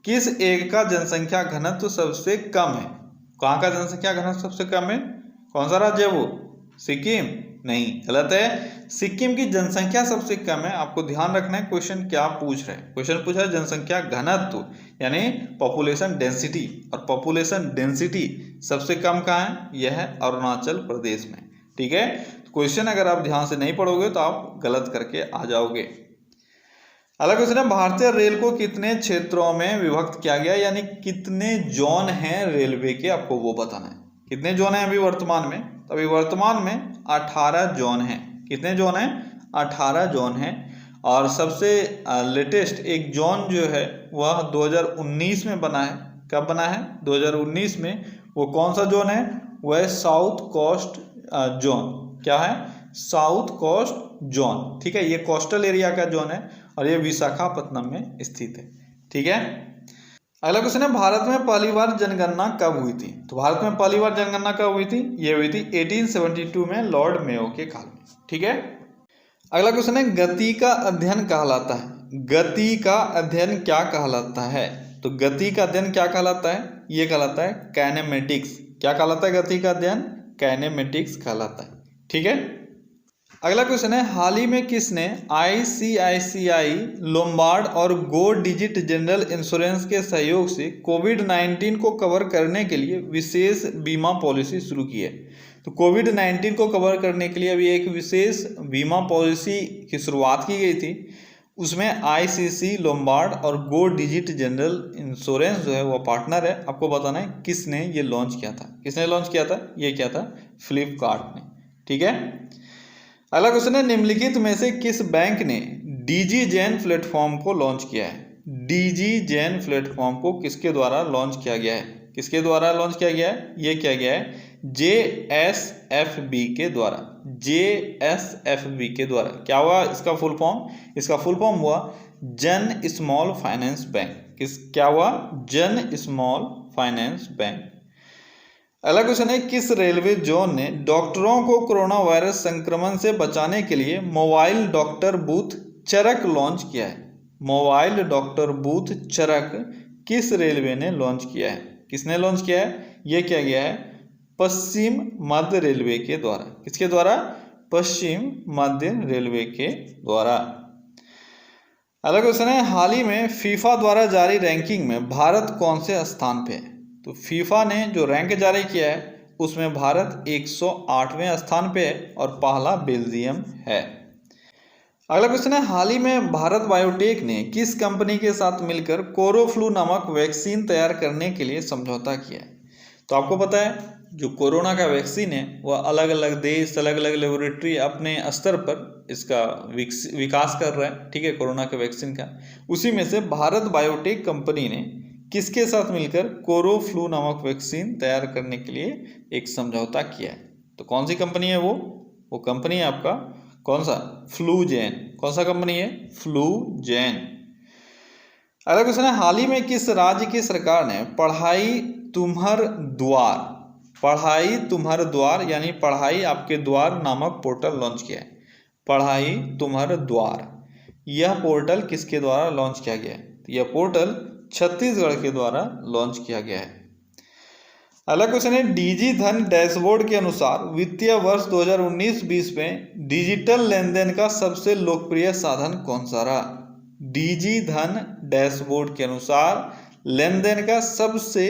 किस एक का जनसंख्या घनत्व सबसे कम है? कहाँ का जनसंख्या घनत्व सबसे कम है? कौन सा राज्य है वो? सिक्किम? नहीं, गलत है। सिक्किम की जनसंख्या सबसे कम है। आपको ध्यान रखना है क्वेश्चन क्या पूछ रहे हैं। क्वेश्चन पूछा है जनसंख्या घनत्व यानी पॉपुलेशन डेंसिटी, और पॉपुलेशन डेंसिटी सबसे कम कहाँ है? यह है अरुणाचल प्रदेश में। ठीक है, क्वेश्चन अगर आप ध्यान से नहीं पढ़ोगे तो आप गलत करके आ जाओगे। अगला क्वेश्चन है, भारतीय रेल को कितने क्षेत्रों में विभक्त किया गया, यानी कितने जोन हैं रेलवे के, आपको वो बताना है। कितने जोन हैं अभी वर्तमान में? तो अभी वर्तमान में 18 जोन हैं। कितने जोन हैं? 18 जोन हैं। और सबसे लेटेस्ट एक जोन जो है वह 2019 में बना है। कब बना है? 2019 में। वो कौन सा जोन है? वह है साउथ कोस्ट जोन। क्या है? South coast zone. ठीक है, ये कोस्टल एरिया का जोन है और ये विशाखापत्तनम में स्थित है। ठीक है, अगला क्वेश्चन है, भारत में पहली बार जनगणना कब हुई थी? तो भारत में पहली बार जनगणना कब हुई थी? ये हुई थी 1872 में लॉर्ड मेयो के काल में। ठीक है, अगला क्वेश्चन है, गति का अध्ययन कहलाता है। गति का अध्ययन क्या कहलाता है? तो गति का अध्ययन क्या कहलाता है? ये कहलाता है काइनेमेटिक्स। क्या कहलाता है गति का अध्ययन? काइनेमेटिक्स कहलाता है। ठीक है, अगला क्वेश्चन है, हाल ही में किसने ICICI लोम्बार्ड और गो डिजिट जनरल इंश्योरेंस के सहयोग से कोविड-19 को कवर करने के लिए विशेष बीमा पॉलिसी शुरू की है? तो कोविड-19 को कवर करने के लिए अभी एक विशेष बीमा पॉलिसी की शुरुआत की गई थी। उसमें ICICI लोम्बार्ड और गो डिजिट जनरल इंश्योरेंस जो है वो पार्टनर है। आपको बताना है किसने ये लॉन्च किया था। किसने लॉन्च किया था? ये किया था फ्लिपकार्ट ने। ठीक है, अगला क्वेश्चन है, निम्नलिखित में से किस बैंक ने DigiZen प्लेटफॉर्म को लॉन्च किया है? DigiZen प्लेटफॉर्म को किसके द्वारा लॉन्च किया गया है? किसके द्वारा लॉन्च किया गया है? ये किया गया है JSFB के द्वारा। JSFB के द्वारा। क्या हुआ इसका फुल फॉर्म? इसका फुल फॉर्म हुआ जन स्मॉल फाइनेंस बैंक। क्या हुआ? जन स्मॉल फाइनेंस बैंक। अगला क्वेश्चन है, किस रेलवे जोन ने डॉक्टरों को कोरोना वायरस संक्रमण से बचाने के लिए मोबाइल डॉक्टर बूथ चरक लॉन्च किया है? मोबाइल डॉक्टर बूथ चरक किस रेलवे ने लॉन्च किया है? किसने लॉन्च किया है? यह किया गया है पश्चिम मध्य रेलवे के द्वारा। किसके द्वारा? पश्चिम मध्य रेलवे के द्वारा। अगला क्वेश्चन है, हाल ही में फीफा द्वारा जारी रैंकिंग में भारत कौन से स्थान पे है? तो फीफा ने जो रैंक जारी किया है उसमें भारत 108वें स्थान पे है और पहला बेल्जियम है। अगला क्वेश्चन है, हाल ही में भारत बायोटेक ने किस कंपनी के साथ मिलकर कोरोफ्लू नामक वैक्सीन तैयार करने के लिए समझौता किया है? तो आपको पता है जो कोरोना का वैक्सीन है वह अलग अलग देश, अलग अलग लेबोरेटरी अपने स्तर पर इसका विकास कर रहा है। ठीक है, कोरोना के वैक्सीन का। उसी में से भारत बायोटेक कंपनी ने किसके साथ मिलकर कोरोफ्लू नामक वैक्सीन तैयार करने के लिए एक समझौता किया है? तो कौन सी कंपनी है वो कंपनी है आपका कौन सा? फ्लूजेन। कौन सा कंपनी है? फ्लूजेन। अगला क्वेश्चन है, हाल ही में किस राज्य की सरकार ने पढ़ाई तुम्हार द्वार यानी पढ़ाई आपके द्वार नामक पोर्टल लॉन्च किया है? पढ़ाई तुम्हार द्वार, यह पोर्टल किसके द्वारा लॉन्च किया गया है? यह पोर्टल छत्तीसगढ़ के द्वारा लॉन्च किया गया है। अगला क्वेश्चन है, डिजी धन डैशबोर्ड के अनुसार वित्तीय वर्ष 2019-20 में डिजिटल लेन देन का सबसे लोकप्रिय साधन कौन सा रहा? डिजी धन डैशबोर्ड के अनुसार लेन देन का सबसे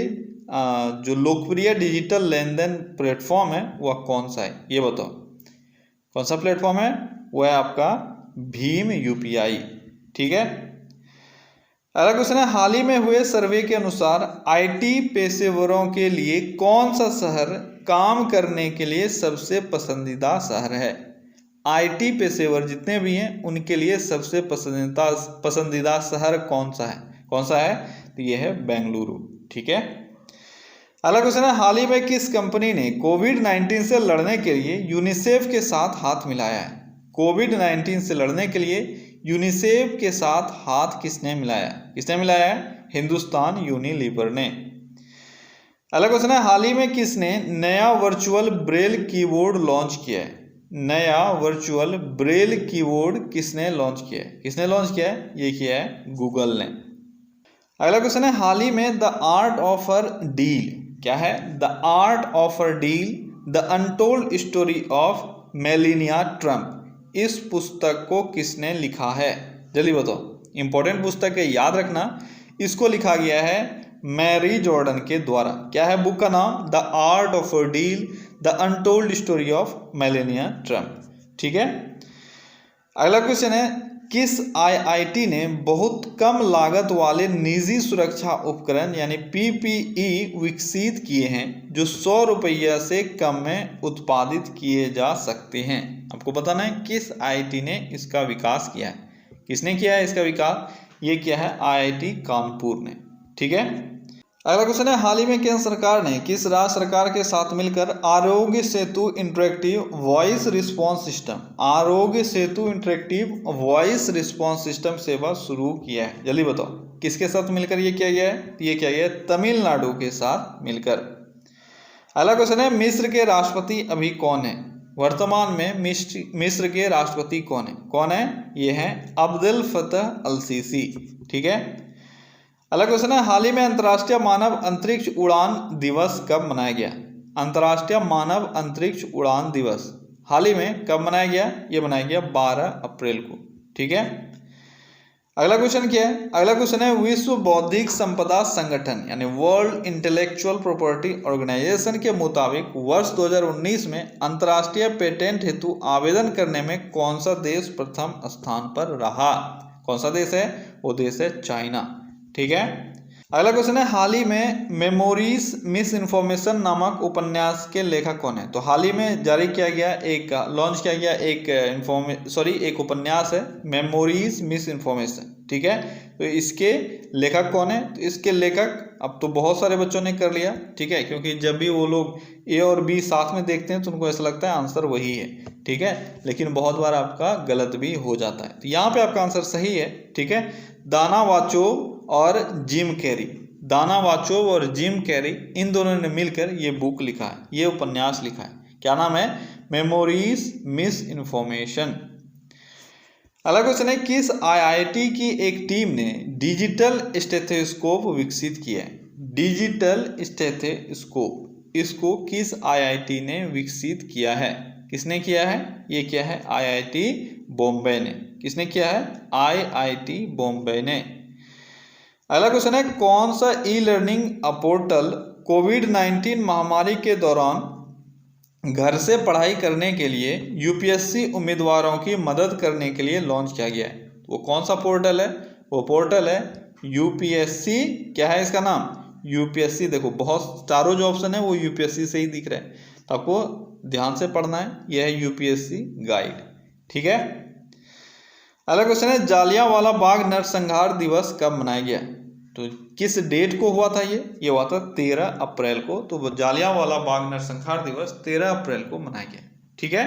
जो लोकप्रिय डिजिटल लेन देन प्लेटफॉर्म है वह कौन सा है? ये बताओ कौन सा प्लेटफॉर्म है? वह है आपका भीम UPI। ठीक है, अगला क्वेश्चन है, हाल ही में हुए सर्वे के अनुसार आईटी पेशेवरों के लिए कौन सा शहर काम करने के लिए सबसे पसंदीदा शहर है? आईटी पेशेवर जितने भी हैं उनके लिए सबसे पसंदीदा शहर कौन सा है? कौन सा है? तो ये है बेंगलुरु। ठीक है। अगला क्वेश्चन है, हाल ही में किस कंपनी ने कोविड-19 से लड़ने के लिए यूनिसेफ के साथ हाथ मिलाया है? कोविड-19 से लड़ने के लिए यूनिसेफ के साथ हाथ किसने मिलाया? किसने मिलाया है? हिंदुस्तान यूनिलीवर ने। अगला क्वेश्चन है, हाल ही में किसने नया वर्चुअल ब्रेल कीबोर्ड लॉन्च किया है? नया वर्चुअल ब्रेल कीबोर्ड किसने लॉन्च किया है? किसने लॉन्च किया है? ये किया है गूगल ने। अगला क्वेश्चन है, हाल ही में the art of a deal, क्या है? The art of a deal, the untold story of Melania Trump, इस पुस्तक को किसने लिखा है? जल्दी बताओ, इंपॉर्टेंट पुस्तक है, याद रखना। इसको लिखा गया है मैरी जॉर्डन के द्वारा। क्या है बुक का नाम? The art of a deal, the untold story of Melania Trump. ठीक है। अगला क्वेश्चन है, किस आईआईटी ने बहुत कम लागत वाले निजी सुरक्षा उपकरण यानी पीपीई विकसित किए हैं जो 100 रुपया से कम में उत्पादित किए जा सकते हैं? आपको बताना है किस आईआईटी ने इसका विकास किया है। किसने किया है इसका विकास? ये किया है आईआईटी कानपुर ने। ठीक है। अगला क्वेश्चन है, हाल ही में केंद्र सरकार ने किस राज्य सरकार के साथ मिलकर Aarogya Setu interactive voice response system, Aarogya Setu interactive voice response system सेवा शुरू किया है? जल्दी बताओ, किसके साथ मिलकर ये किया गया है? ये किया गया है तमिलनाडु के साथ मिलकर। अगला क्वेश्चन है, मिस्र के राष्ट्रपति अभी कौन है? वर्तमान में मिस्र के राष्ट्रपति कौन है? कौन है? ये है अब्देल फतह अल सीसी। ठीक है। अगला क्वेश्चन है, हाल ही में अंतर्राष्ट्रीय मानव अंतरिक्ष उड़ान दिवस कब मनाया गया? अंतर्राष्ट्रीय मानव अंतरिक्ष उड़ान दिवस हाल ही में कब मनाया गया? ये मनाया गया 12 अप्रैल को। ठीक है। अगला क्वेश्चन क्या है? अगला क्वेश्चन है, विश्व बौद्धिक संपदा संगठन यानी वर्ल्ड इंटेलेक्चुअल प्रॉपर्टी ऑर्गेनाइजेशन के मुताबिक वर्ष 2019 में अंतर्राष्ट्रीय पेटेंट हेतु आवेदन करने में कौन सा देश प्रथम स्थान पर रहा? कौन सा देश है? वो देश है चाइना। ठीक है। अगला क्वेश्चन है, हाल ही में मेमोरीज मिस इन्फॉर्मेशन नामक उपन्यास के लेखक कौन है? तो हाल ही में जारी किया गया लॉन्च किया गया एक उपन्यास है मेमोरीज मिस इन्फॉर्मेशन। ठीक है। तो इसके लेखक कौन है? तो इसके लेखक अब तो बहुत सारे बच्चों ने कर लिया। ठीक है, क्योंकि जब भी वो लोग ए और बी साथ में देखते हैं तो उनको ऐसा लगता है आंसर वही है। ठीक है, लेकिन बहुत बार आपका गलत भी हो जाता है। तो यहाँ पे आपका आंसर सही है। ठीक है, दाना वाचोव और जिम कैरी, दाना वाचोव और जिम कैरी, इन दोनों ने मिलकर ये बुक लिखा है, ये उपन्यास लिखा है। क्या नाम है? Memories miss information. अगला क्वेश्चन है, किस आईआईटी की एक टीम ने डिजिटल स्टेथोस्कोप विकसित किया है? डिजिटल स्टेथोस्कोप, इसको किस आईआईटी ने विकसित किया है? किसने किया है? ये किया है आईआईटी बॉम्बे ने। किसने किया है? आईआईटी बॉम्बे ने। अगला क्वेश्चन है, कौन सा ई लर्निंग पोर्टल कोविड-19 महामारी के दौरान घर से पढ़ाई करने के लिए यूपीएससी उम्मीदवारों की मदद करने के लिए लॉन्च किया गया है? वो कौन सा पोर्टल है? वो पोर्टल है यूपीएससी। क्या है इसका नाम? यूपीएससी। देखो बहुत चारों जो ऑप्शन है वो यूपीएससी से ही दिख रहे हैं, तो आपको ध्यान से पढ़ना है। यह है यूपीएससी गाइड। ठीक है। अगला क्वेश्चन है, जालियांवाला बाग नरसंहार दिवस कब मनाया गया? तो किस डेट को हुआ था? ये हुआ था 13 अप्रैल को। तो जालियांवाला बाग नरसंहार दिवस 13 अप्रैल को मनाया गया। ठीक है।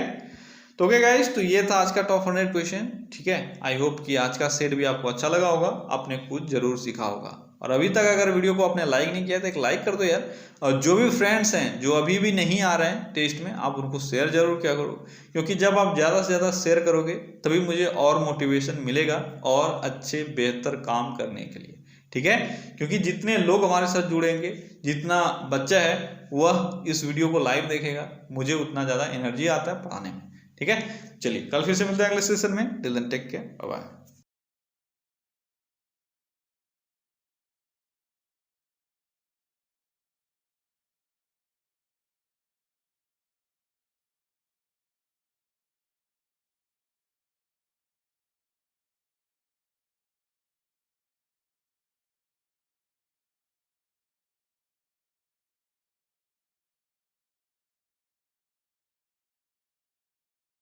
तो ओके गाइस, तो ये था आज का टॉप 100 क्वेश्चन। ठीक है, आई होप कि आज का सेट भी आपको अच्छा लगा होगा, आपने कुछ जरूर सीखा होगा। और अभी तक अगर वीडियो को आपने लाइक नहीं किया तो एक लाइक कर दो यार। और जो भी फ्रेंड्स हैं जो अभी भी नहीं आ रहे हैं टेस्ट में, आप उनको शेयर जरूर किया करो, क्योंकि जब आप ज़्यादा से ज़्यादा शेयर करोगे तभी मुझे और मोटिवेशन मिलेगा और अच्छे बेहतर काम करने के लिए। ठीक है, क्योंकि जितने लोग हमारे साथ जुड़ेंगे, जितना बच्चा है वह इस वीडियो को लाइव देखेगा, मुझे उतना ज़्यादा एनर्जी आता है पढ़ाने में। ठीक है, चलिए कल फिर से मिलते हैं अगले सेशन में। Till then take care, bye bye.